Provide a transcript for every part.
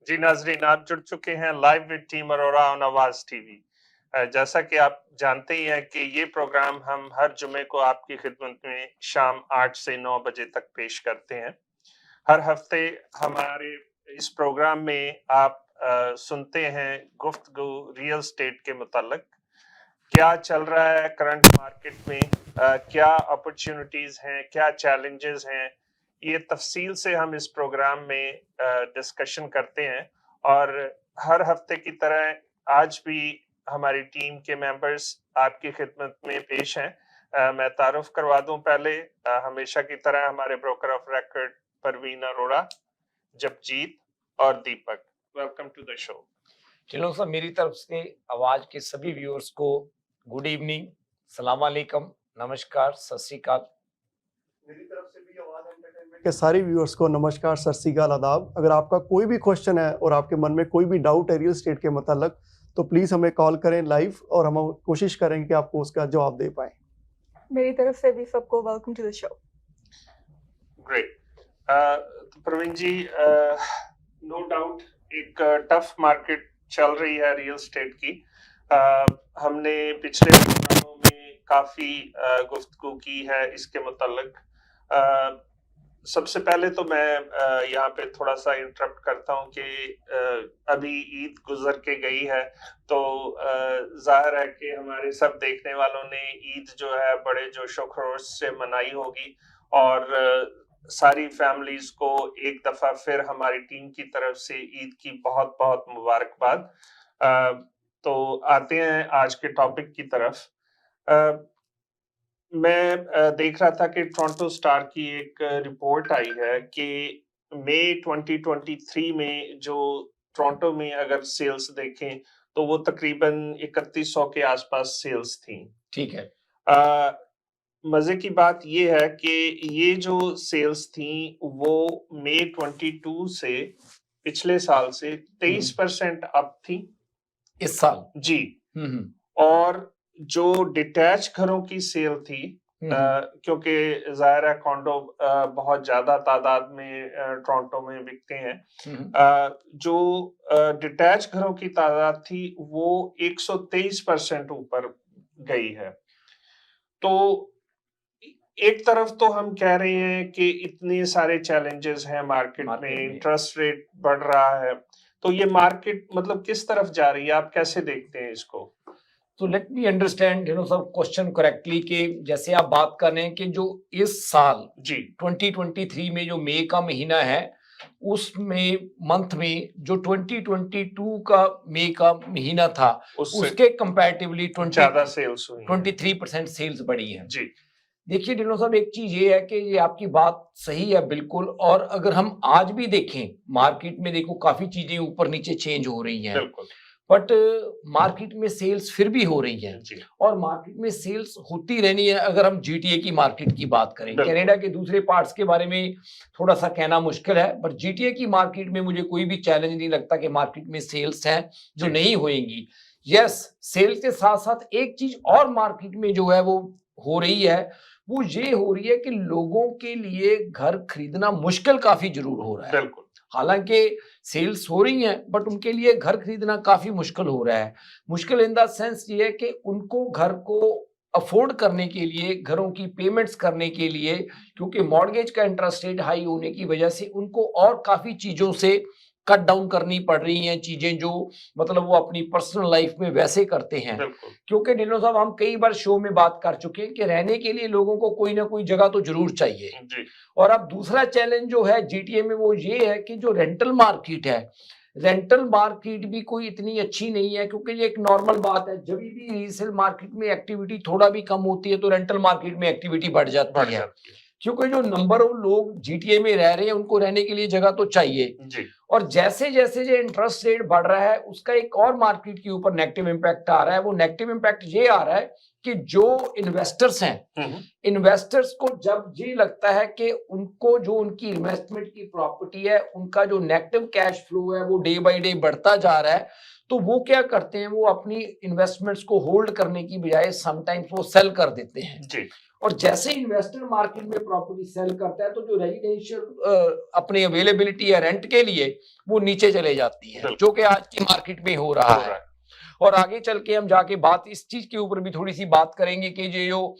जी नाजरीन, आप जुड़ चुके हैं live with team Arora on Awaaz TV. जैसा कि आप जानते ही हैं कि ये प्रोग्राम हम हर जुमे को आपकी खिदमत में शाम 8 से 9 बजे तक पेश करते हैं। हर हफ्ते हमारे इस प्रोग्राम में आप सुनते हैं गुफ्तगू रियल एस्टेट के मुताल्लिक। क्या चल रहा है करंट मार्केट में, क्या अपॉर्चुनिटीज हैं, क्या चैलेंजेस हैं, ये तफसील से हम इस प्रोग्राम में डिस्कशन करते हैं। और हर हफ्ते की तरह आज भी हमारी टीम के मेंबर्स आपकी खिदमत में पेश हैं। मैं तारुफ करवा दूं पहले, हमेशा की तरह हमारे broker of record Parveen Arora, Jagjit और Deepak. Welcome to the show. चलो सर, मेरी तरफ से आवाज के सभी व्यूअर्स को गुड इवनिंग, सलाम अलैकुम, नमस्कार, सत श्री अकाल। मेरी तरफ से भी आवाज एंटरटेनमेंट के सारे व्यूअर्स को नमस्कार, सत श्री अकाल, आदाब। अगर आपका कोई भी क्वेश्चन है और आपके मन में कोई भी डाउट है रियल एस्टेट के मतलब, तो प्लीज हमें कॉल करें लाइव और हम कोशिश करेंगे कि आपको उसका जवाब दे पाए। मेरी तरफ से भी सबको welcome to the show. Great. Praveen ji, no doubt एक टफ मार्केट चल रही है रियल एस्टेट की। हमने पिछले प्रोग्रामों में काफी गुफ्तगू की है इसके मुताल्लिक। सबसे पहले तो मैं यहाँ पे थोड़ा सा इंटरप्ट करता हूँ कि अभी ईद गुजर के गई है, तो जाहिर है कि हमारे सब देखने वालों ने ईद जो है बड़े जोशो खरोश से मनाई होगी। और सारी फैमिलीज को एक दफा फिर हमारी टीम की तरफ से ईद की बहुत बहुत मुबारकबाद। तो आते हैं आज के टॉपिक की तरफ। मैं देख रहा था कि टोरंटो स्टार की एक रिपोर्ट आई है कि मई 2023 में जो टोरंटो में अगर सेल्स देखें तो वो तकरीबन 3100 के आसपास सेल्स थी। ठीक है। मजे की बात ये है कि ये जो सेल्स थी वो मई 22 से पिछले साल से 23% अप थी इस साल जी। और जो डिटैच घरों की सेल थी, क्योंकि जाहिर है कॉन्डो बहुत ज्यादा तादाद में टोरंटो में बिकते हैं, जो डिटैच घरों की तादाद थी वो 123% ऊपर गई है। तो एक तरफ तो हम कह रहे हैं कि इतने सारे चैलेंजेस हैं मार्केट में, इंटरेस्ट रेट बढ़ रहा है, तो ये मार्केट मतलब किस तरफ जा रही है, आप कैसे देखते हैं इसको? तो लेट मी अंडरस्टैंड सब क्वेश्चन करेक्टली कि जैसे आप बात कर रहे हैं कि जो इस साल जी 2023 में जो मई का महीना है उसमें मंथ में जो 2022 का मई का महीना था उसके कंपैरेटिवली 23% सेल्स बढ़ी है जी। देखिए डिनो साहब, एक चीज ये है कि ये आपकी बात सही है बिल्कुल। और अगर हम आज भी देखें मार्केट में, देखो काफी चीजें ऊपर नीचे चेंज हो रही हैं, बट मार्केट में सेल्स फिर भी हो रही है और मार्केट में सेल्स होती रहनी है। अगर हम जीटीए की मार्केट की बात करें, कनाडा के दूसरे पार्ट्स के बारे में थोड़ा सा कहना मुश्किल है, बट जीटीए की मार्केट में मुझे कोई भी चैलेंज नहीं लगता कि मार्केट में सेल्स हैं जो नहीं होएंगी। यस, सेल्स के साथ साथ एक चीज और मार्केट में जो है वो हो रही है, वो ये हो रही है कि लोगों के लिए घर खरीदना मुश्किल काफी जरूर हो रहा है। बिल्कुल। हालांकि सेल्स हो रही हैं बट उनके लिए घर खरीदना काफी मुश्किल हो रहा है। मुश्किल इन द सेंस ये है कि उनको घर को अफोर्ड करने के लिए, घरों की पेमेंट्स करने के लिए, क्योंकि मॉर्गेज का इंटरेस्ट रेट हाई होने की वजह से उनको और काफी चीजों से कट डाउन करनी पड़ रही हैं, चीजें जो मतलब वो अपनी पर्सनल लाइफ में वैसे करते हैं। क्योंकि नीलो साहब, हम कई बार शो में बात कर चुके हैं कि रहने के लिए लोगों को कोई ना कोई जगह तो जरूर चाहिए जी। और अब दूसरा चैलेंज जो है जीटीए में वो ये है कि जो रेंटल मार्केट है, रेंटल मार्केट भी कोई इतनी अच्छी नहीं है, क्योंकि ये एक नॉर्मल बात है, जब भी रीसेल मार्केट में एक्टिविटी थोड़ा भी कम होती है तो रेंटल मार्केट में एक्टिविटी बढ़ जाती है, क्योंकि जो नंबर ऑफ लोग जीटीए में रह रहे हैं उनको रहने के लिए जगह तो चाहिए जी। और जैसे जैसे जो इंटरेस्ट रेट बढ़ रहा है उसका एक और मार्केट के ऊपर नेगेटिव इंपैक्ट आ रहा है। वो नेगेटिव इंपैक्ट ये आ रहा है कि जो इन्वेस्टर्स हैं, इन्वेस्टर्स को जब ये लगता है कि उनको जो उनकी इन्वेस्टमेंट की प्रॉपर्टी है उनका जो नेगेटिव कैश फ्लो है वो डे बाय डे बढ़ता जा रहा है, तो वो क्या करते हैं, वो अपनी इन्वेस्टमेंट्स को होल्ड करने की बजाय समटाइम्स वो सेल कर देते हैं जी। और जैसे इन्वेस्टर मार्केट में प्रॉपर्टी सेल करता है तो जो रेजिडेंशियल अपनी अवेलेबिलिटी है रेंट के लिए वो नीचे चले जाती है, जो कि आज की मार्केट में हो रहा है। और आगे चल के हम जाके बात इस चीज के ऊपर भी थोड़ी सी बात करेंगे कि जो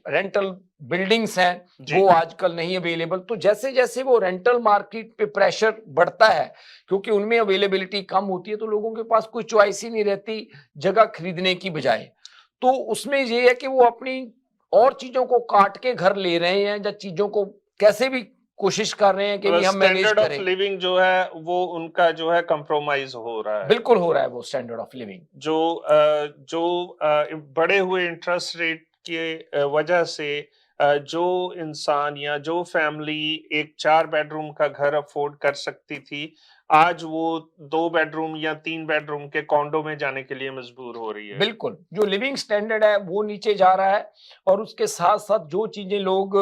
रेंटल बिल्डिंग्स हैं वो आजकल नहीं अवेलेबल, तो जैसे जैसे वो रेंटल मार्केट पे प्रेशर बढ़ता है क्योंकि उनमें अवेलेबिलिटी कम होती है तो लोगों के पास कोई चॉइस ही नहीं रहती जगह खरीदने की बजाय, तो उसमें ये है कि वो अपनी और चीजों को काट के घर ले रहे हैं या चीजों को कैसे भी कोशिश कर रहे हैं कि भी हम मैनेज स्टैंडर्ड करें। ऑफ लिविंग जो है वो उनका जो है कंप्रोमाइज हो रहा है, बिल्कुल हो रहा है वो स्टैंडर्ड ऑफ लिविंग जो बढ़े हुए इंटरेस्ट रेट के वजह से जो इंसान या जो फैमिली एक 4 बेडरूम का घर अफोर्ड कर सकती थी आज वो 2 बेडरूम या 3 बेडरूम के कॉन्डो में जाने के लिए मजबूर हो रही है। बिल्कुल, जो लिविंग स्टैंडर्ड है वो नीचे जा रहा है और उसके साथ साथ जो चीजें लोग,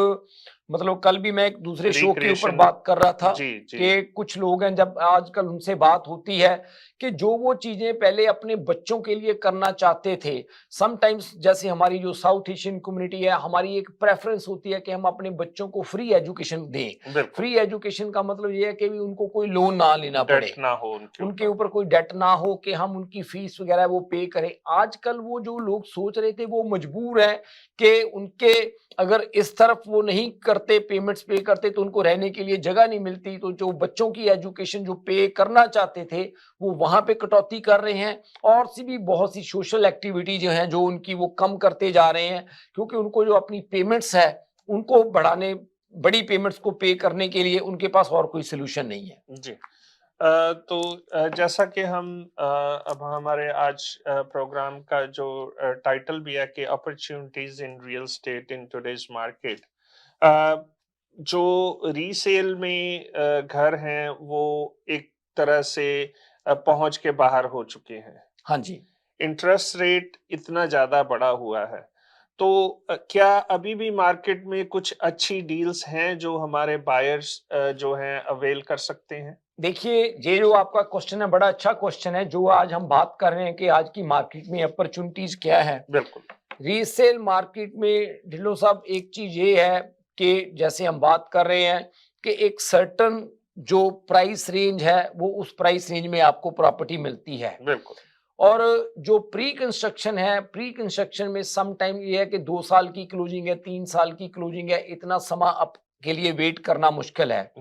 मतलब कल भी मैं एक दूसरे शो के ऊपर बात कर रहा था कि कुछ लोग हैं जब आजकल उनसे बात होती है कि जो वो चीजें पहले अपने बच्चों के लिए करना चाहते थे, समटाइम्स जैसे हमारी जो साउथ एशियन कम्युनिटी है हमारी एक प्रेफरेंस होती है कि हम अपने बच्चों को फ्री एजुकेशन दें। फ्री एजुकेशन का मतलब ये है कि भी उनको कोई लोन ना लेना पड़े, ना हो उनके ऊपर कोई डेट ना हो कि हम उनकी फीस वगैरह वो पे करें। आजकल वो जो लोग सोच रहे थे वो मजबूर है कि उनके अगर इस तरफ वो नहीं करते, पेमेंट्स पे करते तो उनको रहने के लिए जगह नहीं मिलती, तो जो बच्चों की एजुकेशन जो पे करना चाहते थे वो वहां पे कटौती कर रहे हैं और सी भी बहुत सी सोशल एक्टिविटी जो है जो उनकी वो कम करते जा रहे हैं क्योंकि उनको जो अपनी पेमेंट्स है उनको बढ़ाने, बड़ी पेमेंट्स को पे करने के लिए उनके पास और कोई सोल्यूशन नहीं है। जी। तो जैसा कि हम अब हमारे आज प्रोग्राम का जो टाइटल भी है कि opportunities in real state in today's market, जो रीसेल में घर हैं वो एक तरह से पहुंच के बाहर हो चुके हैं। हाँ जी, इंटरेस्ट रेट इतना ज्यादा बढ़ा हुआ है तो क्या अभी भी मार्केट में कुछ अच्छी डील्स हैं जो हमारे बायर्स जो हैं अवेल कर सकते हैं? देखिए, ये जो आपका क्वेश्चन है बड़ा अच्छा क्वेश्चन है, जो आज हम बात कर रहे हैं कि आज की मार्केट में अपॉर्चुनिटीज क्या है। बिल्कुल, रीसेल मार्केट में ढिल्लो साहब एक चीज ये है कि जैसे हम बात कर रहे हैं कि एक सर्टन जो प्राइस रेंज है वो उस प्राइस रेंज में आपको प्रॉपर्टी मिलती है। बिल्कुल। और जो प्री कंस्ट्रक्शन है, प्री कंस्ट्रक्शन में सम टाइम ये है कि 2 साल की क्लोजिंग है, 3 साल की क्लोजिंग है, इतना समा अब के लिए वेट करना मुश्किल है।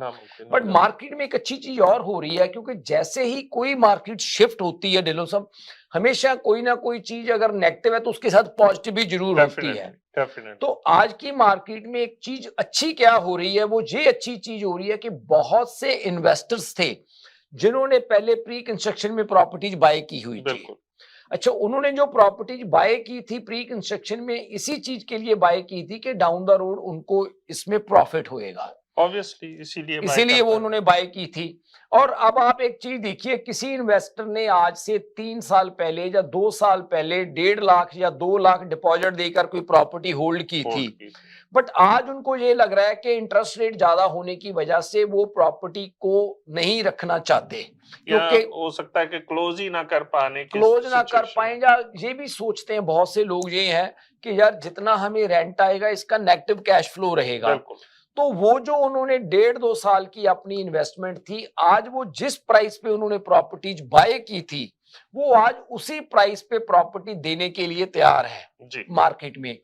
बट मार्केट में एक अच्छी चीज और हो रही है क्योंकि जैसे ही कोई मार्केट शिफ्ट होती है ढिल्लो साहब, हमेशा कोई ना कोई चीज अगर नेगेटिव है तो उसके साथ पॉजिटिव भी जरूर होती है। तो आज की मार्केट में एक चीज अच्छी क्या हो रही है, वो ये अच्छी चीज हो रही है कि बहुत से इन्वेस्टर्स थे जिन्होंने पहले प्री कंस्ट्रक्शन में प्रॉपर्टीज बाय की हुई थी। अच्छा, उन्होंने जो प्रॉपर्टीज बाय की थी प्री कंस्ट्रक्शन में इसी चीज के लिए बाय की थी कि डाउन द रोड उनको इसमें प्रॉफिट होएगा, ऑब्वियसली इसीलिए वो उन्होंने बाय की थी। और अब आप एक चीज देखिए, किसी इन्वेस्टर ने आज से 3 साल पहले या 2 साल पहले 1.5 लाख या 2 लाख डिपॉजिट देकर कोई प्रॉपर्टी होल्ड की थी, बट आज उनको ये लग रहा है कि इंटरेस्ट रेट ज्यादा होने की वजह से वो प्रॉपर्टी को नहीं रखना चाहते, क्योंकि हो सकता है कि क्लोज ना कर पाए, या ये भी सोचते हैं बहुत से लोग ये हैं कि यार जितना हमें रेंट आएगा इसका नेगेटिव कैश फ्लो रहेगा। तो वो जो उन्होंने 1.5-2 साल की अपनी इन्वेस्टमेंट थी, आज वो जिस प्राइस पे उन्होंने प्रॉपर्टीज बाय की थी वो आज उसी प्राइस पे प्रॉपर्टी देने के लिए तैयार है मार्केट में।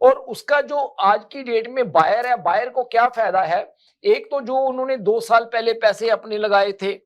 और उसका जो आज की डेट में बायर है, बायर को क्या फायदा है, एक तो जो उन्होंने 2 साल पहले पैसे अपने लगाए थे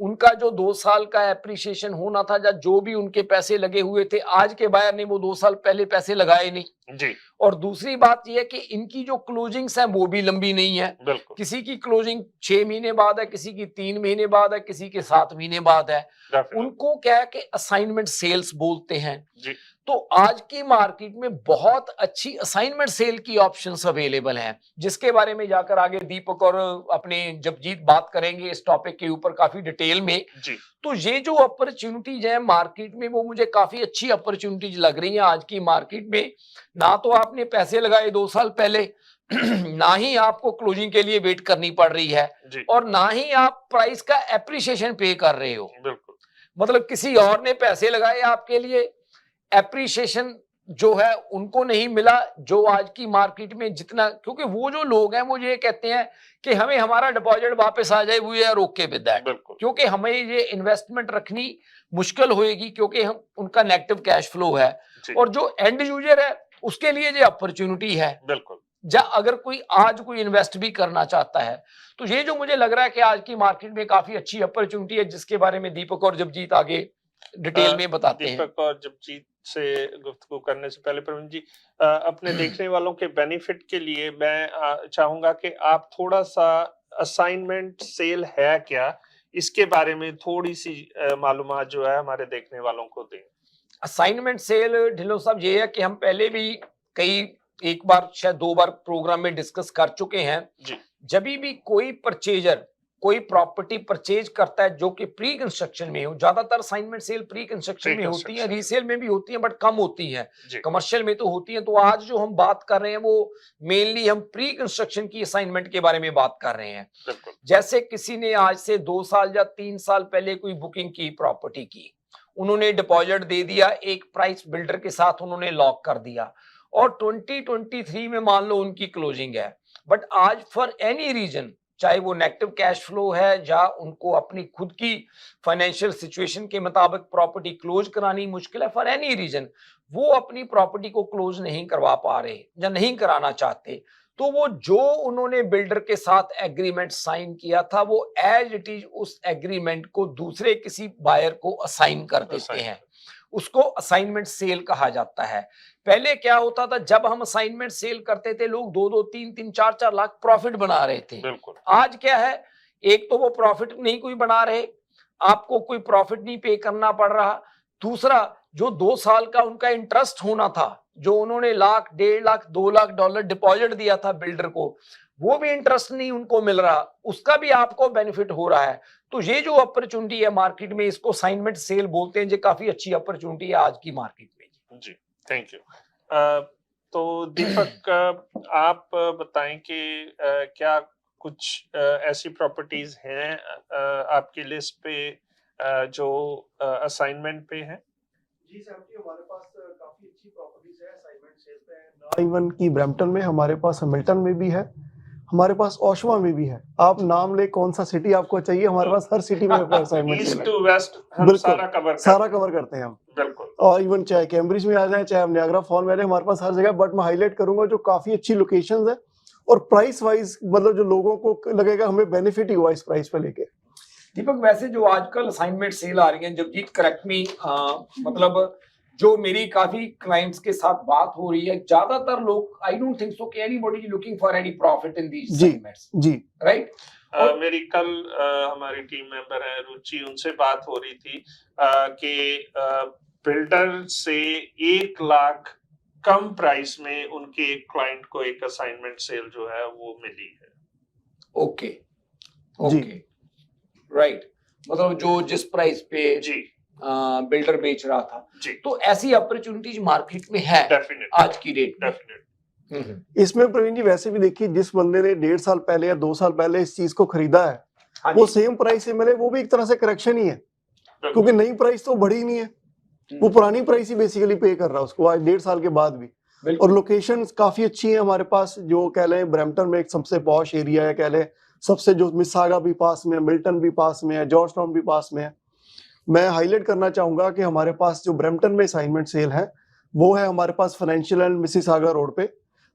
उनका जो 2 साल का एप्रिसिएशन होना था या जो भी उनके पैसे लगे हुए थे, आज के बायर ने वो 2 साल पहले पैसे लगाए नहीं जी। और दूसरी बात यह है कि इनकी जो क्लोजिंग्स हैं वो भी लंबी नहीं है, किसी की क्लोजिंग 6 महीने बाद है, किसी की 3 महीने बाद है, किसी के 7 महीने बाद है। उनको क्या है कि असाइनमेंट सेल्स बोलते हैं जी। तो आज की मार्केट में बहुत अच्छी असाइनमेंट सेल की ऑप्शंस अवेलेबल हैं, जिसके बारे में जाकर आगे दीपक और अपने जगजीत बात करेंगे इस टॉपिक के ऊपर काफी डिटेल में जी। तो ये जो अपॉर्चुनिटीज है मार्केट में वो मुझे काफी अच्छी अपॉर्चुनिटीज लग रही है आज की मार्केट में। ना तो आपने पैसे लगाए 2 साल पहले ना ही आपको क्लोजिंग के लिए वेट करनी पड़ रही है और ना ही आप प्राइस का एप्रिसिएशन पे कर रहे हो। मतलब किसी और ने पैसे लगाए आपके लिए, एप्रिसिएशन जो है उनको नहीं मिला जो आज की मार्केट में जितना, क्योंकि वो जो लोग हैं वो ये कहते हैं कि हमें हमारा डिपॉजिट वापस आ जाए, we are okay with that, क्योंकि हमें ये इन्वेस्टमेंट रखनी मुश्किल होएगी क्योंकि हम उनका नेगेटिव कैश फ्लो है, और जो एंड यूजर है उसके लिए ये अपॉर्चुनिटी है। बिल्कुल, अगर कोई आज कोई इन्वेस्ट भी करना चाहता है तो ये जो मुझे लग रहा है कि आज की मार्केट में काफी अच्छी अपॉर्चुनिटी है, जिसके बारे में दीपक और जगजीत आगे डिटेल में बताते हैं। दीपक और जगजीत से गुफ्तगू करने से पहले प्रवीण जी, अपने देखने वालों के बेनिफिट के लिए मैं चाहूंगा कि आप थोड़ा सा असाइनमेंट सेल है क्या, इसके बारे में थोड़ी सी मालूमात जो है हमारे देखने वालों को दें। असाइनमेंट सेल ढिल्लों साहब ये है कि हम पहले भी एक बार शायद 2 बार प्रोग्राम में डिस्कस कर चुके हैं जी। जब भी कोई परचेजर कोई प्रॉपर्टी परचेज करता है जो कि प्री कंस्ट्रक्शन में हो, ज्यादातर असाइनमेंट सेल प्री कंस्ट्रक्शन में होती है, रीसेल में भी होती है बट कम होती है, कमर्शियल में तो होती है। तो आज जो हम बात कर रहे हैं वो मेनली हम प्री कंस्ट्रक्शन की असाइनमेंट के बारे में बात कर रहे हैं। जैसे किसी ने आज से 2 साल या 3 साल पहले कोई बुकिंग की प्रॉपर्टी की, उन्होंने डिपॉजिट दे दिया, एक प्राइस बिल्डर के साथ उन्होंने लॉक कर दिया और 2023 में मान लो उनकी क्लोजिंग है, बट आज फॉर एनी रीजन, चाहे वो नेगेटिव कैश फ्लो है या उनको अपनी खुद की फाइनेंशियल सिचुएशन के मुताबिक प्रॉपर्टी क्लोज करानी मुश्किल है, फॉर एनी रीजन वो अपनी प्रॉपर्टी को क्लोज नहीं करवा पा रहे या नहीं कराना चाहते, तो वो जो उन्होंने बिल्डर के साथ एग्रीमेंट साइन किया था वो एज इट इज उस एग्रीमेंट को दूसरे किसी बायर को असाइन कर देते हैं, उसको असाइनमेंट सेल कहा जाता है। पहले क्या होता था, जब हम असाइनमेंट सेल करते थे लोग 2-2, 3-3, 4-4 लाख प्रॉफिट बना रहे थे। आज क्या है, एक तो वो प्रॉफिट नहीं कोई बना रहे, आपको कोई प्रॉफिट नहीं पे करना पड़ रहा, दूसरा जो 2 साल का उनका इंटरेस्ट होना था, जो उन्होंने लाख, 1.5 लाख, 2 लाख डॉलर डिपॉजिट दिया था बिल्डर को, वो भी इंटरेस्ट नहीं उनको मिल रहा, उसका भी आपको बेनिफिट हो रहा है। तो ये जो अपॉर्चुनिटी है मार्केट में, इसको असाइनमेंट सेल बोलते हैं, ये काफी अच्छी अपॉर्चुनिटी है आज की मार्केट में। जी, थैंक यू। तो दीपक, आप बताएं कि क्या कुछ ऐसी प्रॉपर्टीज हैं आपकी लिस्ट पे जो असाइनमेंट पे हैं? जी सर, हमारे पास काफी अच्छी प्रॉपर्टीज है असाइनमेंट सेल पे। इवन की ब्रैम्पटन में हमारे पास, हैमिल्टन में भी है, हमारे पास ओशवा में भी है। आप नाम ले कौन सा सिटी आपको चाहिए, हमारे पास हर सिटी में असाइनमेंट ईस्ट टू वेस्ट हम सारा कवर करते हैं हम। बिल्कुल। और इवन चाहे कैम्ब्रिज में आ जाए, चाहे हम नियाग्रा फॉल में आ जाए, हमारे पास हर जगह। बट मैं हाईलाइट करूंगा जो काफी अच्छी लोकेशंस है और प्राइस वाइज, मतलब जो लोगों को लगेगा हमें बेनिफिट ही हुआ इस प्राइस पे लेके। दीपक, वैसे जो आजकल असाइनमेंट सेल आ रही है, जगजीत करेक्ट मी, मतलब जो मेरी काफी क्लाइंट्स के साथ बात हो रही है, ज्यादातर लोग, आई डोंट थिंक सो कि anybody is looking for any profit in these assignments. जी, राइट। मेरी कल हमारी टीम मेंबर है रुचि, उनसे बात हो रही थी कि बिल्डर से 1 लाख कम प्राइस में उनके एक क्लाइंट को एक असाइनमेंट सेल जो है वो मिली है। ओके, राइट, मतलब जो जिस प्राइस पे जी बिल्डर बेच रहा था जी। तो ऐसी अपॉर्चुनिटीज मार्केट में है आज की डेट में। इसमें प्रवीण जी वैसे भी देखिए, जिस बंदे ने 1.5 साल पहले या 2 साल पहले इस चीज को खरीदा है, वो सेम प्राइस से मिले, वो भी एक तरह से करेक्शन ही है, क्योंकि नई प्राइस तो बढ़ी नहीं है, वो पुरानी प्राइस ही बेसिकली पे कर रहा है उसको आज 1.5 साल के बाद भी। और लोकेशन काफी अच्छी है हमारे पास, जो कह लें ब्रैम्पटन में एक सबसे पॉश एरिया है, कह लें सबसे, जो मिसागा भी पास में है, मिल्टन भी पास में है, जॉर्ज टाउन भी पास में है। मैं हाईलाइट करना चाहूंगा कि हमारे पास जो ब्रैम्पटन में असाइनमेंट सेल है वो है हमारे पास फाइनेंशियल एंड मिसिसागा रोड पे।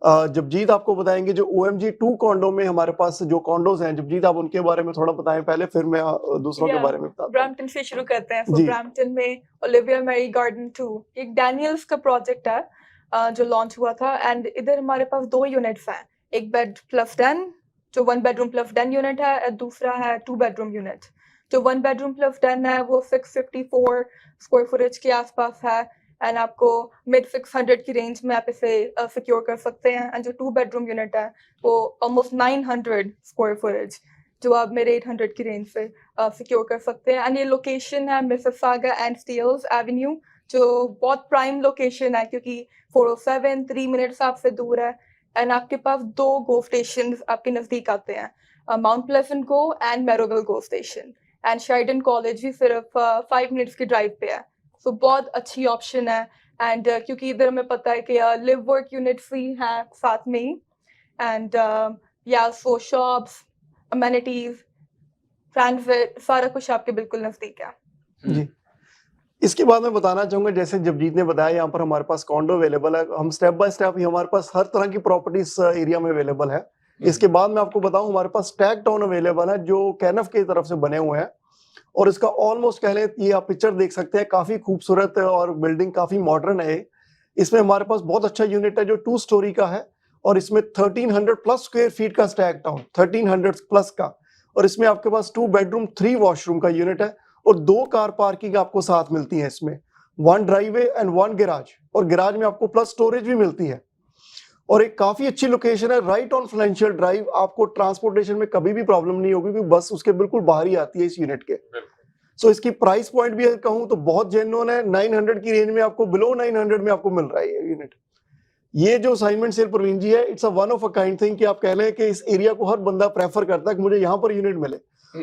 जगजीत आपको बताएंगे जो OMG 2 कॉन्डो में हमारे पास जो कॉन्डोज हैं, जगजीत आप उनके बारे में थोड़ा बताएं पहले, फिर मैं दूसरों के बारे में बताता हूं। ब्रैम्पटन से शुरू करते हैं। ब्रैम्पटन में ओलिविया मैरी गार्डन 2 एक डैनियल्स का प्रोजेक्ट है जो लॉन्च हुआ था, एंड इधर हमारे पास 2 यूनिट्स हैं, एक बेड प्लस den जो 1 बेडरूम प्लस den यूनिट है, और दूसरा है 2 बेडरूम यूनिट। जो 1 बेडरूम प्लस den है वो 654 स्क्वायर फुटेज के आसपास है, एंड आपको मिड 600 की रेंज में आप इसे सिक्योर कर सकते हैं। एंड जो 2 बेडरूम यूनिट है वो ऑलमोस्ट 900 स्क्वायर फुटेज जो आप मिड 800 की रेंज से सिक्योर कर सकते हैं। एंड ये लोकेशन है मिसिसागा एंड स्टील्स एवेन्यू, जो बहुत प्राइम लोकेशन है क्योंकि 407 3 मिनट्स आपसे दूर है, एंड आपके पास 2 गो स्टेशन आपके नजदीक आते हैं, Mount Pleasant GO and Maroville GO station. And Sheridan College भी सिर्फ 5 मिनट्स की ड्राइव पे है, सो बहुत अच्छी ऑप्शन है। एंड क्योंकि इधर हमें पता है कि लिव वर्क यूनिट फ्री है साथ में ही, एंड या सो शॉप्स, अमेनिटीज, ट्रांजिट, सारा कुछ आपके बिल्कुल नजदीक है। जी, इसके बाद मैं बताना चाहूंगा, जैसे जगजीत ने बताया, यहाँ पर हमारे पास कॉन्डो अवेलेबल है। हम स्टेप बाय स्टेप ही हमारे पास हर तरह की प्रॉपर्टीज एरिया में अवेलेबल है। इसके बाद मैं आपको बताऊं, हमारे पास टैग टाउन अवेलेबल है जो कैनफ की तरफ से बने हुए हैं, और इसका ऑलमोस्ट कह लें, ये आप पिक्चर देख सकते हैं, काफी खूबसूरत और बिल्डिंग काफी मॉडर्न है। इसमें हमारे पास बहुत अच्छा यूनिट है जो 2 स्टोरी का है, और इसमें 1300 प्लस स्क्वायर फीट का टैग टाउन, 1300 प्लस का, और इसमें आपके पास 2 बेडरूम 3 वॉशरूम का यूनिट है, और 2 कार पार्किंग आपको साथ मिलती है इसमें, 1 ड्राइववे एंड 1 गैराज, और गैराज में आपको प्लस स्टोरेज भी मिलती है। और एक काफी अच्छी लोकेशन है, राइट ऑन फाइनेंशियल ड्राइव। आपको ट्रांसपोर्टेशन में कभी भी प्रॉब्लम नहीं होगी, क्योंकि बस उसके बिल्कुल बाहर ही आती है इस यूनिट के। सो इसकी प्राइस पॉइंट भी अगर कहूं तो बहुत जेन्युइन है, 900 की रेंज में आपको, बिलो 900 में आपको मिल रहा है ये यूनिट। ये जो असाइनमेंट सेल प्रवीण जी है, it's a one of a kind thing, कि आप कह लें कि इस एरिया को हर बंदा प्रेफर करता है कि मुझे यहाँ पर यूनिट मिले।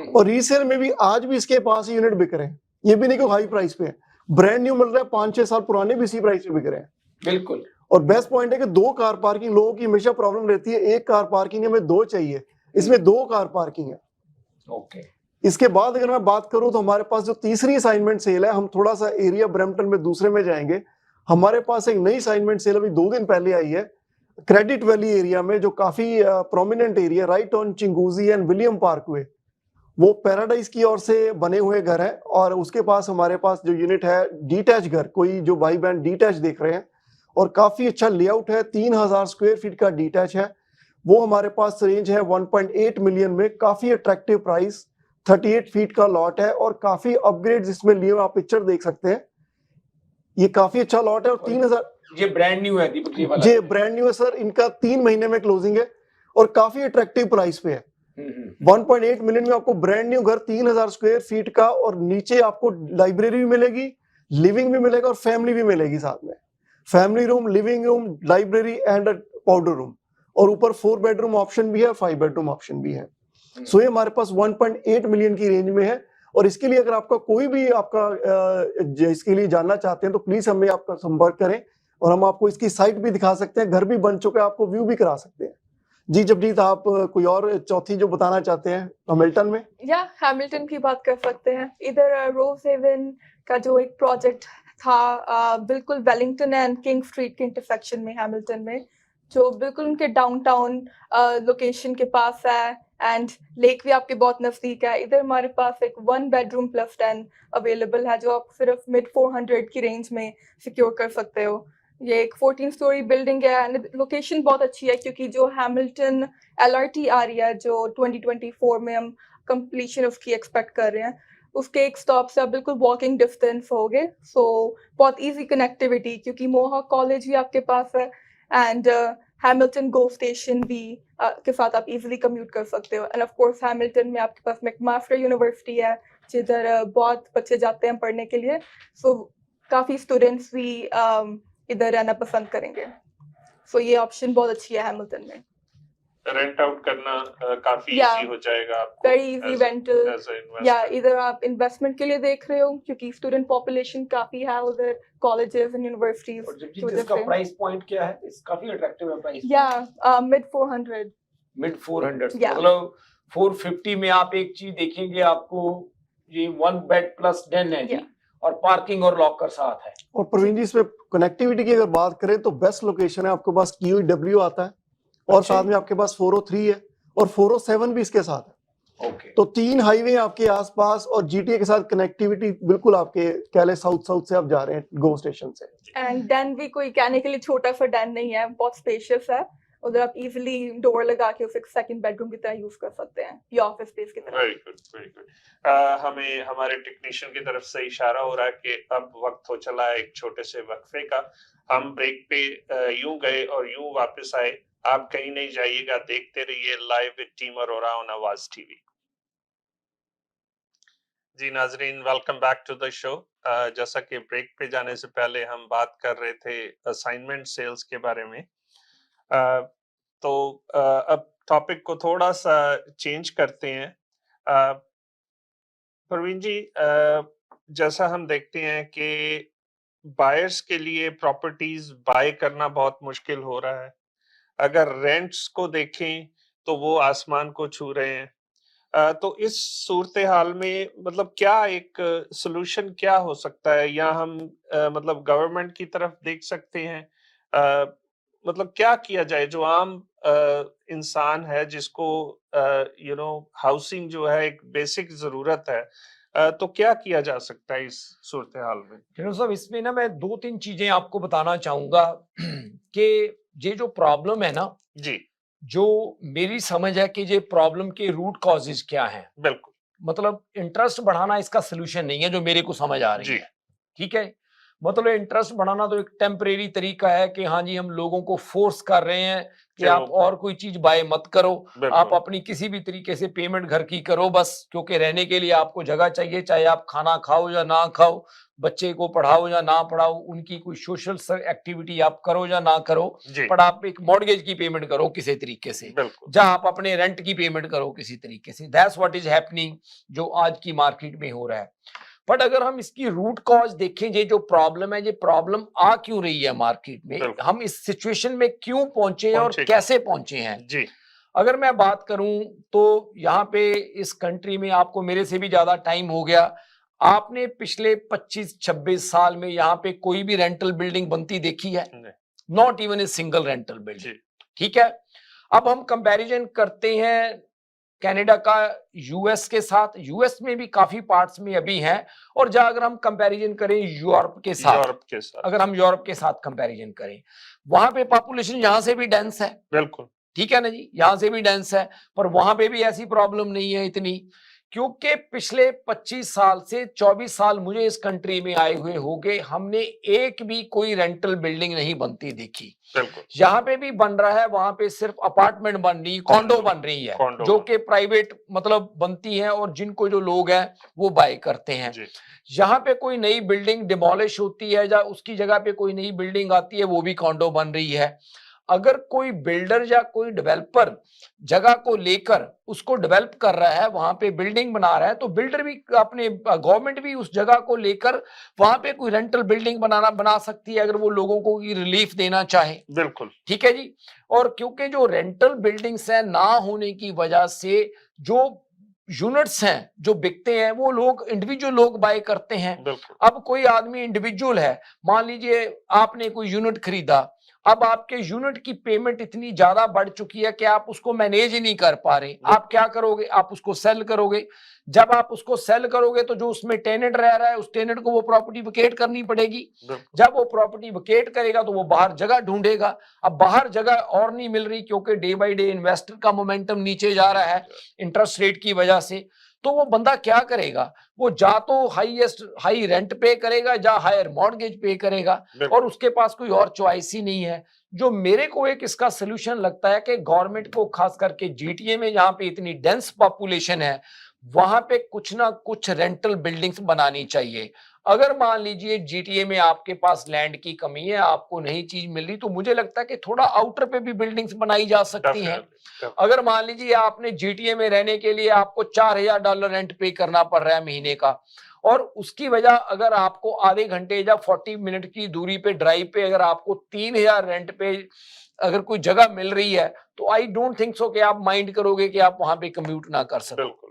और रीसेल में भी आज भी इसके पास यूनिट बिक रहे हैं, ये भी नहीं कि हाई प्राइस पे है, ब्रांड न्यू मिल रहा है, 5-6 साल पुराने भी इसी प्राइस पे बिक रहे हैं। बिल्कुल। और बेस्ट पॉइंट है कि 2 कार पार्किंग, लोगों की हमेशा प्रॉब्लम रहती है, 1 कार पार्किंग हमें 2 चाहिए, इसमें 2 कार पार्किंग है। ओके। इसके बाद अगर मैं बात करूं तो हमारे पास जो तीसरी असाइनमेंट सेल है, हम थोड़ा सा एरिया ब्रैम्पटन में दूसरे में जाएंगे। हमारे पास एक नई असाइनमेंट सेल अभी 2 दिन पहले आई है, क्रेडिट वैली एरिया में, जो काफी prominent area, right on Chinguacousy and William Parkway. वो पैराडाइज की ओर से बने हुए घर हैं, और उसके पास हमारे पास जो यूनिट है डीटैच घर, कोई जो भाई बहन डीटैच देख रहे हैं, और काफी अच्छा लेआउट है, 3000 स्क्वायर फीट का डीटैच है, वो हमारे पास रेंज है 1.8 मिलियन में, काफी अट्रैक्टिव प्राइस, 38 फीट का लॉट है, और काफी अपग्रेड इसमें लिए, आप पिक्चर देख सकते हैं, ये काफी अच्छा लॉट है। और 3000, ये ब्रांड न्यू है दीपक जी वाला? ये ब्रांड न्यू है सर, इनका 3 महीने में क्लोजिंग है, और काफी अट्रैक्टिव प्राइस पे है। 1.8 मिलियन में आपको ब्रांड न्यू घर, 3000 स्क्वायर फीट का, और नीचे आपको लाइब्रेरी भी मिलेगी, लिविंग भी मिलेगा, और फैमिली भी मिलेगी साथ में, family room, living room, library and powder room, और ऊपर 4 बेडरूम ऑप्शन भी है, 5 बेडरूम ऑप्शन भी है। सो ये हमारे पास 1.8 मिलियन की रेंज में है। और इसके लिए अगर आपका कोई भी आपका इसके लिए जानना चाहते हैं तो प्लीज हमें आपका संपर्क करें, और हम आपको इसकी साइट भी दिखा सकते हैं, घर भी बन चुका है, आपको व्यू भी करा सकते हैं। जी जबजीत, आप कोई और चौथी जो बताना चाहते हैं हैमिल्टन में? या हैमिल्टन की बात कर सकते हैं। इधर रोज हेवन का जो एक प्रोजेक्ट था, बिल्कुल वेलिंगटन एंड किंग स्ट्रीट के इंटरसेक्शन में हैमिल्टन में, जो बिल्कुल उनके डाउनटाउन लोकेशन के पास है, एंड लेक भी आपके बहुत नजदीक है। इधर हमारे पास एक 1 बेडरूम प्लस 10 अवेलेबल है, जो आप सिर्फ मिड 400 की रेंज में सिक्योर कर सकते हो। ये एक 14 स्टोरी बिल्डिंग है, एंड लोकेशन बहुत अच्छी है, क्योंकि जो हैमिल्टन LRT आ रही है, जो 2024 में हम कंप्लीशन उसकी एक्सपेक्ट कर रहे हैं, उसके एक स्टॉप से आप बिल्कुल वॉकिंग डिस्टेंस होगे। सो बहुत इजी कनेक्टिविटी, क्योंकि मोहॉक कॉलेज भी आपके पास है, एंड हैमिल्टन गो स्टेशन भी के साथ आप इजीली कम्यूट कर सकते हो। एंड ऑफ कोर्स हैमिल्टन में आपके पास मैकमास्टर यूनिवर्सिटी है, जिधर बहुत बच्चे जाते हैं पढ़ने के लिए, सो काफ़ी स्टूडेंट्स भी इधर रहना पसंद करेंगे। सो ये ऑप्शन बहुत अच्छी है हैमिल्टन में। रेंट आउट करना काफी Yeah. इजी हो जाएगा आपको, very easy rental, as a या investment। इधर आप इन्वेस्टमेंट के लिए देख रहे हो, क्योंकि स्टूडेंट पॉपुलेशन काफी है उधर, कॉलेजेस एंड यूनिवर्सिटीज और की जब वजह इसका से। प्राइस पॉइंट क्या है? इस काफी अट्रैक्टिव है प्राइस। या मिड 400। Mid 400, Yeah. मतलब 450 में आप एक चीज देखेंगे, आपको ये 1 बेड प्लस 10 है जी, Yeah. और पार्किंग और लॉकर साथ है। और प्रवीण जी, इसमें कनेक्टिविटी की अगर बात करें तो बेस्ट लोकेशन है, आपके पास QEW आता है, और अच्छा। साथ में आपके पास 403 है, और 407 भी इसके साथ है। ओके। तो 3 हाईवे आपके आसपास, और GTA के साथ कनेक्टिविटी बिल्कुल आपके कह ले साउथ से आप जा रहे हैं गो स्टेशन से। एंड डैन भी कोई कहने के लिए छोटा सा डैन नहीं है, बहुत स्पेशियस है। उधर आप इजीली डोर लगा के उसे सेकंड बेडरूम की तरह यूज कर सकते हैं, या ऑफिस स्पेस की तरह। Very good, very good. हमें हमारे टेक्नीशियन की तरफ से इशारा हो रहा है कि अब वक्त हो चला है एक छोटे से वक्फे का। हम ब्रेक पे यूं गए और यूं वापस आए। आप कहीं नहीं जाइएगा, देखते रहिए live with team Arora on Awaaz TV. जी नाजरीन, welcome back to the show. जैसा कि ब्रेक पे जाने से पहले हम बात कर रहे थे असाइनमेंट सेल्स के बारे में, तो अब टॉपिक को थोड़ा सा चेंज करते हैं। प्रवीण जी, जैसा हम देखते हैं कि बायर्स के लिए प्रॉपर्टीज बाय करना बहुत मुश्किल हो रहा है। अगर रेंट्स को देखें तो वो आसमान को छू रहे हैं। तो इस सूरत हाल में मतलब क्या एक सॉल्यूशन क्या हो सकता है, या हम मतलब गवर्नमेंट की तरफ देख सकते हैं? मतलब क्या किया जाए जो आम इंसान है जिसको हाउसिंग जो है एक बेसिक जरूरत है, तो क्या किया जा सकता है इस सूरत हाल में? फिरोज साहब, इसमें ना मैं 2-3 चीजें आपको बताना चाहूंगा कि ये जो प्रॉब्लम है ना, जी, जो मेरी समझ है कि ये प्रॉब्लम के रूट कॉजेज क्या हैं। बिल्कुल। मतलब इंटरेस्ट बढ़ाना इसका सोल्यूशन नहीं है, जो मेरे को समझ आ रही जी, है। ठीक है, मतलब इंटरेस्ट बढ़ाना तो एक टेम्परेरी तरीका है कि हाँ जी हम लोगों को फोर्स कर रहे हैं कि कि आप वो और कोई चीज बाय मत करो, आप बिल्कुल, अपनी किसी भी तरीके से पेमेंट घर की करो बस, क्योंकि रहने के लिए आपको जगह चाहिए, चाहे आप खाना खाओ या ना खाओ, बच्चे को पढ़ाओ या ना पढ़ाओ, उनकी कोई सोशल एक्टिविटी आप करो या ना करो, जी, पर आप एक मॉर्गेज की पेमेंट करो किसी तरीके से, बिल्कुल, या आप अपने रेंट की पेमेंट करो किसी तरीके से। दैट्स व्हाट इज हैपनिंग, जो आज की मार्केट में हो रहा है। बट अगर हम इसकी रूट कॉज देखें, ये जो प्रॉब्लम है, ये प्रॉब्लम आ क्यों रही है मार्केट में, बिल्कुल, हम इस सिचुएशन में क्यों पहुंचे हैं और पहुंचे कैसे पहुंचे हैं। जी, अगर मैं बात करूं तो यहाँ पे इस कंट्री में आपको मेरे से भी ज्यादा टाइम हो गया, आपने पिछले 25-26 साल में यहाँ पे कोई भी रेंटल बिल्डिंग बनती देखी है? नहीं, not even a single rental building. जी, ठीक है, अब हम कंपैरिजन करते हैं कनाडा का यूएस के साथ। यूएस में भी काफी पार्ट्स में अभी हैं, और जहां अगर हम कंपैरिजन करें यूरोप के साथ, यूरोप के साथ, अगर हम यूरोप के साथ कंपैरिजन करें, वहां पे पॉपुलेशन यहां से भी डेंस है। बिल्कुल, ठीक है ना जी, यहां से भी डेंस है, पर वहां पे भी ऐसी प्रॉब्लम नहीं है इतनी, क्योंकि पिछले 25 साल से 24 साल मुझे इस कंट्री में आए हुए हो गए, हमने एक भी कोई रेंटल बिल्डिंग नहीं बनती देखी। बिल्कुल, यहाँ पे भी बन रहा है, वहां पे सिर्फ अपार्टमेंट बन रही, कॉन्डो बन रही है, कॉन्डो जो बन कि प्राइवेट मतलब बनती है, और जिनको जो लोग हैं वो बाय करते हैं। जी, यहाँ पे कोई नई बिल्डिंग डिमोलिश होती है या उसकी जगह पे कोई नई बिल्डिंग आती है, वो भी कॉन्डो बन रही है। अगर कोई बिल्डर या कोई डेवलपर जगह को लेकर उसको डेवलप कर रहा है, वहां पे बिल्डिंग बना रहा है, तो बिल्डर भी अपने गवर्नमेंट भी उस जगह को लेकर वहां पे कोई रेंटल बिल्डिंग बना सकती है, अगर वो लोगों को रिलीफ देना चाहे। बिल्कुल, ठीक है जी, और क्योंकि जो रेंटल बिल्डिंग्स है ना होने की वजह से जो यूनिट्स हैं जो बिकते हैं, वो लोग इंडिविजुअल लोग बाय करते हैं। बिल्कुल, अब कोई आदमी इंडिविजुअल है, मान लीजिए आपने कोई यूनिट खरीदा, अब आपके यूनिट की पेमेंट इतनी ज्यादा बढ़ चुकी है कि आप उसको मैनेज ही नहीं कर पा रहे, आप क्या करोगे, आप उसको सेल करोगे। जब आप उसको सेल करोगे तो जो उसमें टेनेंट रह रहा है, उस टेनेंट को वो प्रॉपर्टी वेकेट करनी पड़ेगी। बिल्कुल, जब वो प्रॉपर्टी वेकेट करेगा तो वो बाहर जगह ढूंढेगा। अब बाहर जगह और नहीं मिल रही, क्योंकि डे बाय डे इन्वेस्टर का मोमेंटम नीचे जा रहा है इंटरेस्ट रेट की वजह से, तो वो बंदा क्या करेगा, वो जा तो हाई रेंट पे करेगा या हायर मॉर्गेज पे करेगा, बिल्कुल, और उसके पास कोई और चॉइस ही नहीं है। जो मेरे को एक इसका सोल्यूशन लगता है कि गवर्नमेंट को, खास करके जीटीए में जहां पे इतनी डेंस पॉपुलेशन है, वहां पे कुछ ना कुछ रेंटल बिल्डिंग्स बनानी चाहिए। अगर मान लीजिए जीटीए में आपके पास लैंड की कमी है, आपको नई चीज मिल रही, तो मुझे लगता है कि थोड़ा आउटर पे भी बिल्डिंग्स बनाई जा सकती हैं। अगर मान लीजिए आपने जीटीए में रहने के लिए आपको $4000 रेंट पे करना पड़ रहा है महीने का, और उसकी वजह अगर आपको आधे घंटे या 40 मिनट की दूरी पे ड्राइव पे अगर आपको 3000 रेंट पे अगर कोई जगह मिल रही है, तो आई डोंट थिंक सो कि आप माइंड करोगे कि आप वहां पे कम्यूट ना कर सको। बिल्कुल,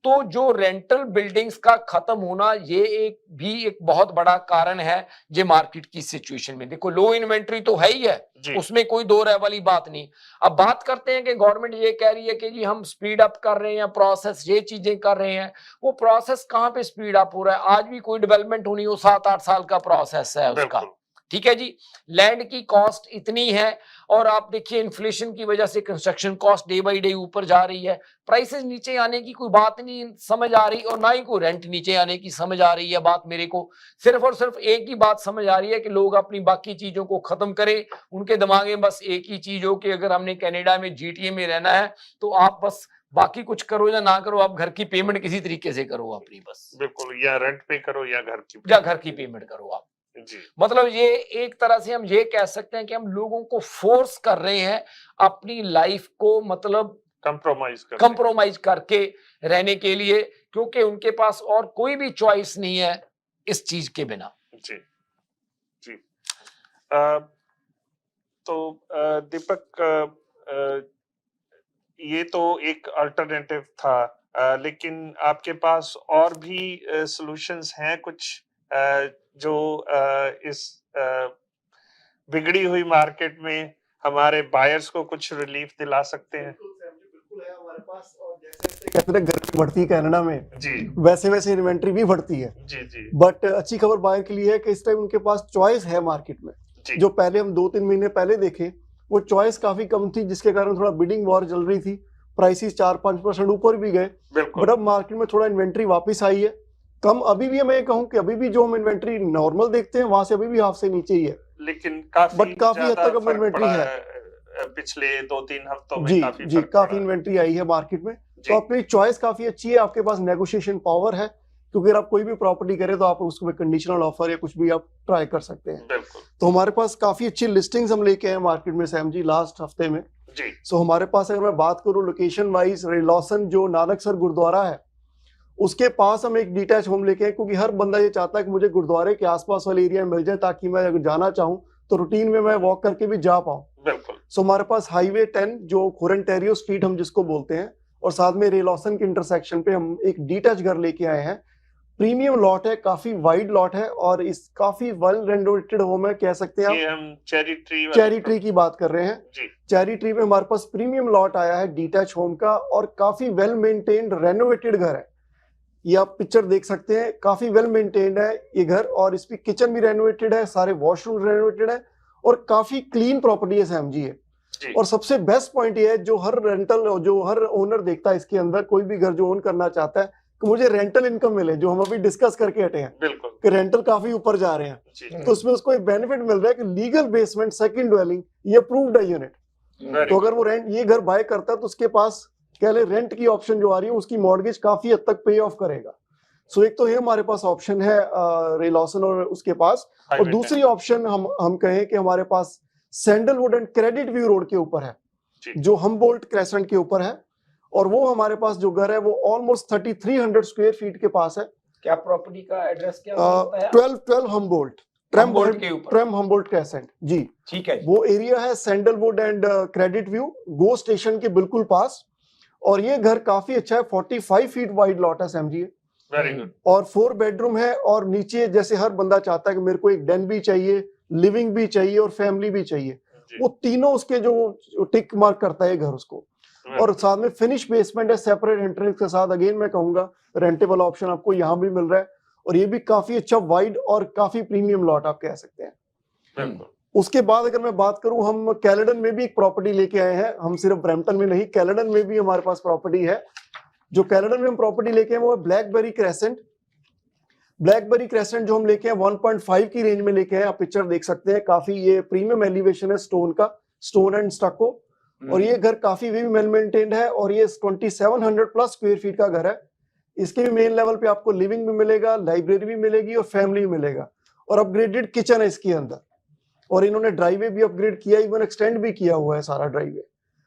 तो जो रेंटल बिल्डिंग्स का खत्म होना, ये एक बहुत बड़ा कारण है ये मार्केट की सिचुएशन में। देखो, लो इन्वेंट्री तो है ही है, जी, उसमें कोई दो राय वाली बात नहीं। अब बात करते हैं कि गवर्नमेंट ये कह रही है कि जी हम स्पीड अप कर रहे हैं प्रोसेस, ये चीजें कर रहे हैं। वो प्रोसेस कहाँ पे स्पीड अप हो रहा है? आज भी कोई डेवलपमेंट होनी हो, 7-8 साल का प्रोसेस है उसका। बिल्कुल, ठीक है जी, लैंड की कॉस्ट इतनी है, और आप देखिए इन्फ्लेशन की वजह से construction cost day by day ऊपर जा रही है, प्राइसेस नीचे आने की कोई बात नहीं समझ आ रही, और ना ही कोई रेंट नीचे आने की समझ आ रही है बात। मेरे को सिर्फ और सिर्फ एक ही बात समझ आ रही है कि लोग अपनी बाकी चीजों को खत्म करें, उनके दिमाग में बस एक ही चीज हो कि अगर हमने कनाडा में जीटीए में रहना है, तो आप बस बाकी कुछ करो या ना करो, आप घर की पेमेंट किसी तरीके से करो अपनी, बस बिल्कुल, या रेंट पे करो या घर की या घर की पेमेंट करो आप। जी, मतलब ये एक तरह से हम ये कह सकते हैं कि हम लोगों को फोर्स कर रहे हैं अपनी लाइफ को, मतलब कंप्रोमाइज कर कंप्रोमाइज करके रहने के लिए, क्योंकि उनके पास और कोई भी चॉइस नहीं है इस चीज के बिना। जी जी। दीपक, ये तो एक अल्टरनेटिव था, लेकिन आपके पास और भी सॉल्यूशंस हैं कुछ जो इस बिगड़ी हुई मार्केट में हमारे बायर्स को कुछ रिलीफ दिला सकते हैं? बिल्कुल है हमारे पास, और जैसे कहते हैं गर्मी बढ़ती है कनाडा में, जी वैसे वैसे इन्वेंट्री भी बढ़ती है। जी जी बट अच्छी खबर बायर के लिए है कि इस टाइम उनके पास चॉइस है मार्केट में। जी। जो पहले हम 2-3 महीने पहले देखे, वो चॉइस काफी कम थी, जिसके कारण थोड़ा बिडिंग वॉर चल रही थी, प्राइसेस 4-5% ऊपर भी गए। बिल्कुल। बट अब मार्केट में थोड़ा इन्वेंट्री वापस आई है, कम अभी भी। मैं ये कहूँ कि अभी भी जो हम इन्वेंट्री नॉर्मल देखते हैं वहां से अभी भी हाफ से नीचे ही है, लेकिन बट काफी हद ज्यादा तक अब फर्क इन्वेंट्री पड़ा है। पिछले 2-3 हफ्तों में जी काफी जी, फर्क काफी पड़ा है। इन्वेंट्री आई है मार्केट में। जी। तो आपकी चॉइस काफी अच्छी है, आपके पास नेगोशिएशन पावर है, क्योंकि अगर आप कोई भी प्रॉपर्टी करें तो आप उसको कंडीशनल ऑफर या कुछ भी आप ट्राई कर सकते हैं। बिल्कुल। तो हमारे पास काफी अच्छी लिस्टिंग्स हम लेके आए मार्केट में सैम जी लास्ट हफ्ते में। जी सो हमारे पास अगर मैं बात करूं लोकेशन वाइज, रेलॉसन जो नानकसर गुरुद्वारा है उसके पास हम एक डिटैच होम लेके आए, क्योंकि हर बंदा ये चाहता है कि मुझे गुरुद्वारे के आसपास वाले एरिया में मिल जाए, ताकि मैं अगर जाना चाहूँ तो रूटीन में मैं वॉक करके भी जा पाऊँ। बिल्कुल। सो हमारे पास हाईवे 10 जो खोरेंटेरियो स्ट्रीट हम जिसको बोलते हैं, और साथ में रेलॉसन के इंटरसेक्शन पे हम एक डिटैच घर लेके आए हैं। प्रीमियम लॉट है, काफी वाइड लॉट है, और इस काफी वेल रेनोवेटेड होम है, कह सकते हैं ये आप। हम चेरी ट्री की बात कर रहे हैं। जी चेरी ट्री में हमारे पास प्रीमियम लॉट आया है डिटैच होम का, और काफी वेल मेंटेन्ड रेनोवेटेड घर है। ये आप पिक्चर देख सकते हैं, काफी वेल मेंटेन्ड है ये घर, और इसकी किचन भी रेनोवेटेड है, सारे वॉशरूम रेनोवेटेड है, और काफी क्लीन प्रॉपर्टी है सैम जी है। जी। और सबसे बेस्ट पॉइंट ये है, जो हर ओनर देखता है इसके अंदर, कोई भी घर जो ओन करना चाहता है कि मुझे रेंटल इनकम मिले, जो हम अभी डिस्कस करके हटे हैं बिल्कुल कि रेंटल काफी ऊपर जा रहे हैं, जी। तो उसमें उसको एक बेनिफिट मिल रहा है कि लीगल बेसमेंट सेकंड ड्वेलिंग, ये अप्रूव्ड है यूनिट। Very तो अगर वो रेंट ये घर बाय करता है तो उसके पास कह ले रेंट की ऑप्शन जो आ रही है, उसकी मॉर्गेज काफी हद तक पे ऑफ करेगा। सो एक तो ये हमारे पास ऑप्शन है रेलॉसन और उसके पास, और Highway दूसरी ऑप्शन हम कहें कि हमारे पास Sandalwood and Credit View Road के ऊपर है, जी। जो हमबोल्ट क्रेसेंट के ऊपर है, और वो हमारे पास जो घर है वो ऑलमोस्ट 3300 स्क्वायर फीट के पास है। क्या प्रॉपर्टी का एड्रेस क्या होता है? 12 हमबोल्ट हमबोल्ट के ऊपर। ट्रेम हमबोल्ट क्रेसेंट जी। ठीक है। वो एरिया है sandalwood and Credit view, go station के बिल्कुल पास। और ये घर काफी अच्छा है, 45 फीट वाइड लॉट है सैम जी, वेरी गुड। और 4 बेडरूम है, और नीचे जैसे हर बंदा चाहता है कि मेरे को एक डेन भी चाहिए, लिविंग भी चाहिए और फैमिली भी चाहिए, वो तीनों उसके जो टिक मार्क करता है घर उसको। और साथ में फिनिश बेसमेंट है सेपरेट एंट्रेंस के साथ। अगेन मैं कहूंगा रेंटेबल ऑप्शन आपको यहाँ भी मिल रहा है, और ये भी काफी अच्छा वाइड और काफी प्रीमियम लॉट आप कह सकते हैं। बिल्कुल। उसके बाद अगर मैं बात करूं, हम कैलेडन में भी एक प्रॉपर्टी लेके आए हैं, हम सिर्फ ब्रैम्पटन में नहीं, कैलेडन में भी हमारे पास प्रॉपर्टी है। जो कैलेडन में हम प्रॉपर्टी लेके आए वो है ब्लैकबेरी क्रेसेंट। ब्लैकबेरी क्रेसेंट जो हम लेके आए 1.5 की रेंज में लेके आए, आप पिक्चर देख सकते हैं, काफी ये प्रीमियम एलिवेशन है स्टोन का, स्टोन एंड स्टको। और ये घर काफी भी वेल मेंटेन्ड है, और ये 2700 प्लस स्क्वायर फीट का घर है। इसके भी मेन लेवल पे आपको लिविंग भी मिलेगा, लाइब्रेरी भी मिलेगी और फैमिली भी मिलेगा, और अपग्रेडेड किचन है इसके अंदर। और इन्होंने ड्राइवे भी अपग्रेड किया, इवन एक्सटेंड भी किया हुआ है सारा ड्राइवे।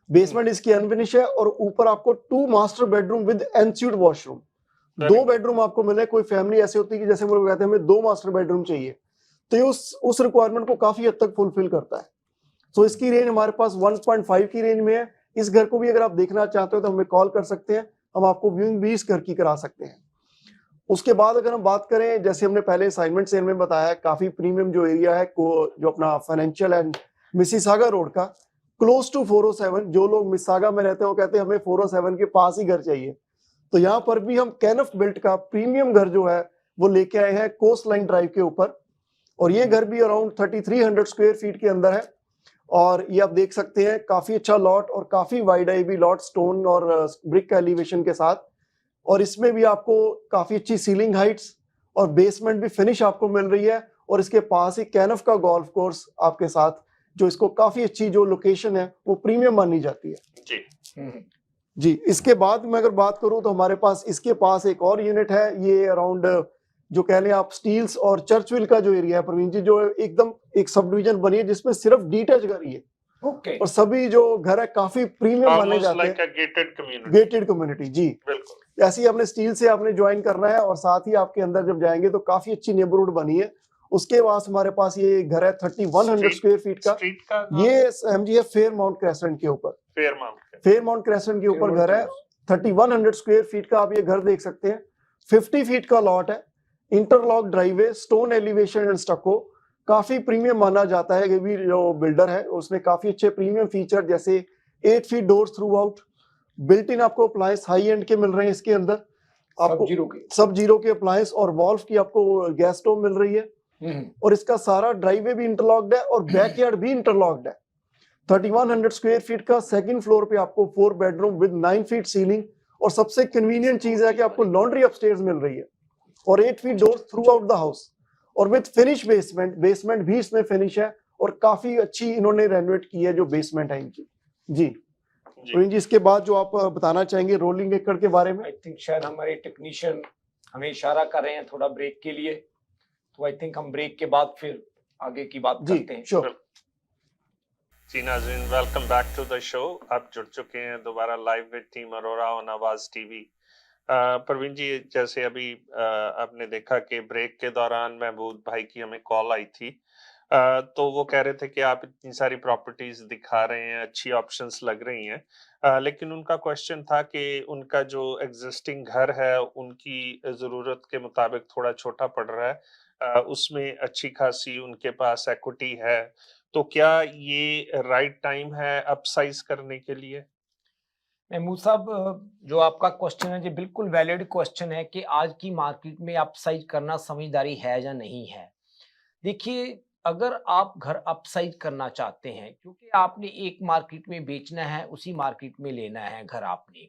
बेसमेंट इसकी अनफिनिश है, और ऊपर आपको 2 master bedroom with ensuite washroom, 2 bedroom आपको मिले। कोई फैमिली ऐसी होती है कि जैसे वो लोग कहते हैं हमें 2 मास्टर बेडरूम चाहिए, तो ये उस रिक्वायरमेंट को काफी हद तक फुलफिल करता है। तो इसकी रेंज हमारे पास 1.5 की रेंज में है। इस घर को भी अगर आप देखना चाहते हो तो हमें कॉल कर सकते हैं, हम आपको व्यूइंग भी इस घर की करा सकते हैं। उसके बाद अगर हम बात करें, जैसे हमने पहले असाइनमेंट सेल में बताया, काफी प्रीमियम जो एरिया है जो अपना फाइनेंशियल एंड मिसिसागा रोड का, क्लोज टू 407। जो लोग मिसिसागा में रहते हैं वो कहते हैं हमें 407 के पास ही घर चाहिए, तो यहाँ पर भी हम कैनफ बिल्ट का प्रीमियम घर जो है वो लेके आए हैं कोस्ट लाइन ड्राइव के ऊपर। और ये घर भी अराउंड 3300 स्क्वायर फीट के अंदर है, और ये आप देख सकते हैं काफी अच्छा लॉट और काफी वाइड है भी लॉट, स्टोन और ब्रिक का एलिवेशन के साथ। और इसमें भी आपको काफी अच्छी सीलिंग हाइट्स और बेसमेंट भी फिनिश आपको मिल रही है, और इसके पास ही कैनफ का गोल्फ कोर्स आपके साथ, जो इसको काफी अच्छी जो लोकेशन है वो प्रीमियम मानी जाती है जी। जी। इसके बाद मैं अगर बात करूं तो हमारे पास इसके पास एक और यूनिट है, ये अराउंड जो कह लें आप स्टील्स और चर्चविल का जो एरिया है प्रवीण जी, जो एकदम एक सब डिवीजन बनी है जिसमें सिर्फ डिटैच घर ही है, ओके। और सभी जो घर है काफी प्रीमियम माने ऑलमोस्ट जाते लाइक हैं। अ गेटेड कम्युनिटी। गेटेड कम्युनिटी जी, बिल्कुल। ऐसे ही आपने स्टील से आपने ज्वाइन करना है और साथ ही आपके अंदर जब जाएंगे तो काफी अच्छी नेबरहुड बनी है। उसके बाद हमारे पास ये घर है 3100 स्क्वायर फीट का। स्ट्रीट का ये एमजी है फेयरमाउंट क्रेसेंट के ऊपर। फेयरमाउंट क्रेसेंट के ऊपर घर है, 3100 स्क्वायर फीट का आप ये घर देख सकते हैं। 50 फीट का लॉट है, interlock driveway, stone elevation and स्टको। काफी प्रीमियम माना जाता है कि भी जो बिल्डर है उसने काफी अच्छे प्रीमियम फीचर जैसे 8 feet doors through out, built in आपको अप्लायंस हाई एंड के मिल रहे हैं इसके अंदर आपको, सब जीरो के अप्लायंस और वॉल्व की आपको गैस स्टोव मिल रही है। और इसका सारा ड्राइवे भी इंटरलॉक्ड है और बैकयार्ड भी इंटरलॉक्ड है। 3100 स्क्वायर फीट का सेकंड फ्लोर पे आपको 4 बेडरूम विद 9 फीट सीलिंग, और सबसे कन्वीनियंट चीज है कि आपको लॉन्ड्री अपस्टेयर्स मिल रही है और 8 feet doors through out the house, और विद फिनिश बेसमेंट। बेसमेंट भी इसमें फिनिश है और काफी अच्छी इन्होंने रेनोवेट की है जो बेसमेंट है इनकी जी। प्रवीण जी, इसके बाद जो आप बताना चाहेंगे रोलिंग एकड़ के बारे में? आई थिंक शायद हमारे टेक्नीशियन हमें इशारा कर रहे हैं थोड़ा ब्रेक के लिए, तो आई थिंक हम ब्रेक के बाद फिर आगे की बात करते हैं। श्योर जी नाज़रीन, welcome back to the show. आप जुड़ चुके हैं दोबारा live with team Arora on Awaaz TV. Praveen ji, जैसे अभी आपने देखा कि ब्रेक के दौरान महमूद भाई की हमें कॉल आई थी, तो वो कह रहे थे कि आप इतनी सारी प्रॉपर्टीज दिखा रहे हैं, अच्छी ऑप्शंस लग रही हैं, लेकिन उनका क्वेश्चन था कि उनका जो एग्जिस्टिंग घर है उनकी ज़रूरत के मुताबिक थोड़ा छोटा पड़ रहा है, उसमें अच्छी खासी उनके पास इक्विटी है, तो क्या ये राइट टाइम है अपसाइज करने के लिए? महमूद साहब, जो आपका क्वेश्चन है जी बिल्कुल वैलिड क्वेश्चन है कि आज की मार्केट में अपसाइज करना समझदारी है या नहीं है। देखिए, अगर आप घर अपसाइज करना चाहते हैं, क्योंकि आपने एक मार्केट में बेचना है, उसी मार्केट में लेना है घर आपने,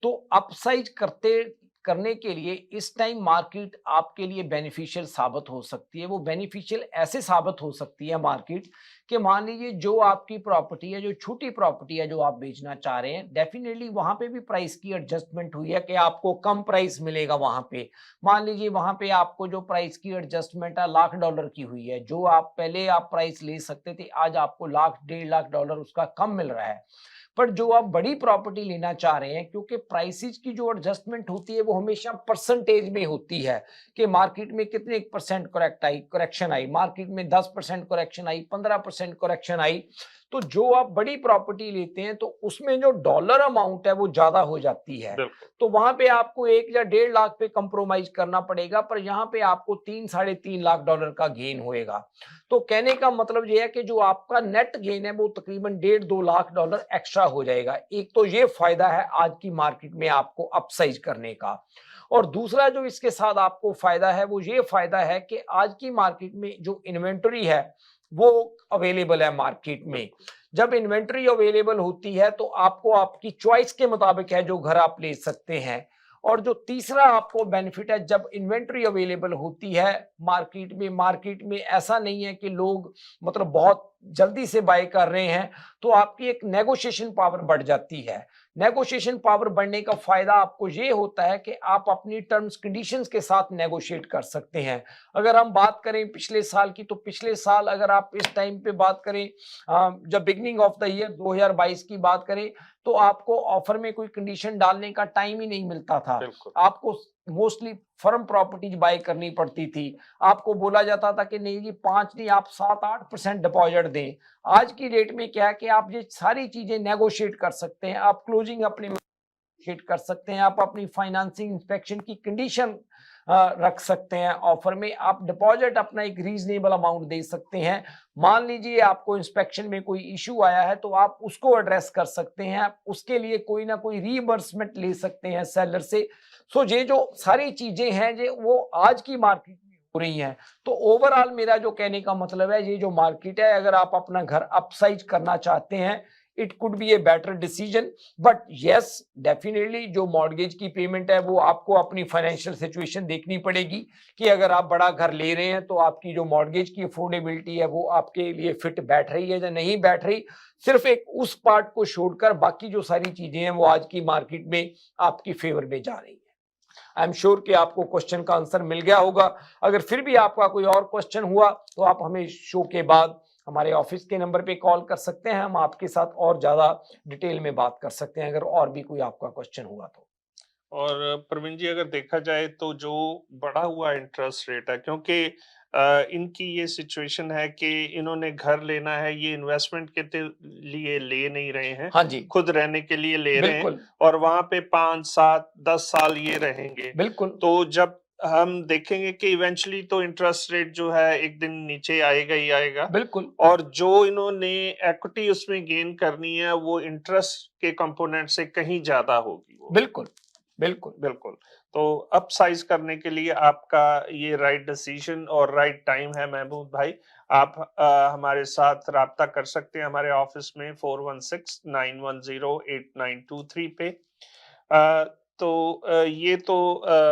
तो अपसाइज करने के लिए इस टाइम मार्केट आपके लिए बेनिफिशियल साबित हो सकती है। वो बेनिफिशियल ऐसे साबित हो सकती है मार्केट कि मान लीजिए जो आपकी प्रॉपर्टी है, जो छोटी प्रॉपर्टी है जो आप बेचना चाह रहे हैं, डेफिनेटली वहां पे भी प्राइस की एडजस्टमेंट हुई है कि आपको कम प्राइस मिलेगा वहां पे। मान लीजिए वहां पे आपको जो प्राइस की एडजस्टमेंट है $1,00,000 की हुई है, जो आप पहले आप प्राइस ले सकते थे, आज आपको $1,00,000 $1.5 उसका कम मिल रहा है। पर जो आप बड़ी प्रॉपर्टी लेना चाह रहे हैं, क्योंकि प्राइसेस की जो एडजस्टमेंट होती है वो हमेशा परसेंटेज में होती है कि मार्केट में कितने परसेंट करेक्शन आई, मार्केट में 10% करेक्शन आई, 15% करेक्शन आई, तो जो आप बड़ी प्रॉपर्टी लेते हैं तो उसमें जो डॉलर अमाउंट है वो ज्यादा हो जाती है, तो वहां पे आपको 1 या 1.5 लाख पे कंप्रोमाइज करना पड़ेगा, पर यहाँ पे आपको 3-3.5 लाख डॉलर का गेन होएगा। तो कहने का मतलब ये है कि जो आपका नेट गेन है वो तकरीबन 1.5-2 लाख डॉलर एक्स्ट्रा हो जाएगा। एक तो ये फायदा है आज की मार्केट में आपको अपसाइज करने का, और दूसरा जो इसके साथ आपको फायदा है वो ये फायदा है कि आज की मार्केट में जो इन्वेंटरी है वो अवेलेबल है मार्केट में। जब इन्वेंटरी अवेलेबल होती है तो आपको आपकी चॉइस के मुताबिक है जो घर आप ले सकते हैं। और जो तीसरा आपको बेनिफिट है, जब इन्वेंट्री अवेलेबल होती है मार्केट में ऐसा नहीं है कि लोग मतलब बहुत जल्दी से बाय कर रहे हैं, तो आपकी एक नेगोशिएशन पावर बढ़ जाती है। नेगोशिएशन पावर बढ़ने का फायदा आपको ये होता है कि आप अपनी टर्म्स कंडीशंस के साथ नेगोशिएट कर सकते हैं। अगर हम बात करें पिछले साल की, तो पिछले साल अगर आप इस टाइम पे बात करें, जब बिगनिंग ऑफ द ईयर 2022 की बात करें, तो आपको ऑफर में कोई कंडीशन डालने का टाइम ही नहीं मिलता था। आपको मोस्टली फर्म प्रॉपर्टीज बाय करनी पड़ती थी। आपको बोला जाता था कि नहीं जी 5 नहीं, आप 7-8% डिपॉजिट दें। आज की डेट में क्या है कि आप ये सारी चीजें नेगोशिएट कर सकते हैं, आप क्लोजिंग अपने नेगोशिएट कर सकते हैं, आप अपनी फाइनेंसिंग इंस्पेक्शन की कंडीशन रख सकते हैं, ऑफर में आप डिपॉजिट अपना एक रीजनेबल अमाउंट दे सकते हैं। मान लीजिए आपको इंस्पेक्शन में कोई इशू आया है तो आप उसको एड्रेस कर सकते हैं, उसके लिए कोई ना कोई रीइंबर्समेंट ले सकते हैं सेलर से। सो ये जो सारी चीजें हैं जे वो आज की मार्केट में हो रही हैं। तो ओवरऑल मेरा जो कहने का मतलब है, ये जो मार्केट है, अगर आप अपना घर अपसाइज करना चाहते हैं, it could be a better decision, but yes definitely जो मॉर्गेज की पेमेंट है वो आपको अपनी फाइनेंशियल सिचुएशन देखनी पड़ेगी कि अगर आप बड़ा घर ले रहे हैं तो आपकी जो मॉर्गेज की अफोर्डेबिलिटी है वो आपके लिए फिट बैठ रही है या नहीं बैठ रही। सिर्फ एक उस पार्ट को छोड़कर बाकी जो सारी चीजें हैं वो आज की मार्केट में आपकी फेवर में जा रही है। आई एम श्योर कि आपको क्वेश्चन का आंसर मिल गया होगा। अगर फिर भी आपका कोई और क्वेश्चन हुआ तो आप हमें शो के बाद हमारे ऑफिस के नंबर पे कॉल कर सकते हैं, हम आपके साथ और ज्यादा डिटेल में बात कर सकते हैं अगर और भी कोई आपका क्वेश्चन हुआ तो। और प्रवीण जी, अगर देखा जाए तो जो बढ़ा हुआ इंटरेस्ट रेट है, क्योंकि इनकी ये सिचुएशन है कि इन्होंने घर लेना है, ये इन्वेस्टमेंट के लिए ले नहीं रहे हैं, हाँ जी, खुद रहने के लिए ले रहे हैं, बिल्कुल और वहां पे 5 7 10 साल ये रहेंगे। बिल्कुल तो जब हम देखेंगे कि इवेंचुअली तो इंटरेस्ट रेट जो है एक दिन नीचे आएगा ही आएगा, बिल्कुल और जो इन्होंने इक्विटी उसमें गेन करनी है वो इंटरेस्ट के कंपोनेंट से कहीं ज्यादा होगी वो। बिल्कुल बिल्कुल बिल्कुल। तो अप साइज करने के लिए आपका ये राइट डिसीजन और राइट टाइम है महमूद भाई। आप हमारे साथ राब्ता कर सकते हैं हमारे ऑफिस में 4169108923 पे। तो ये तो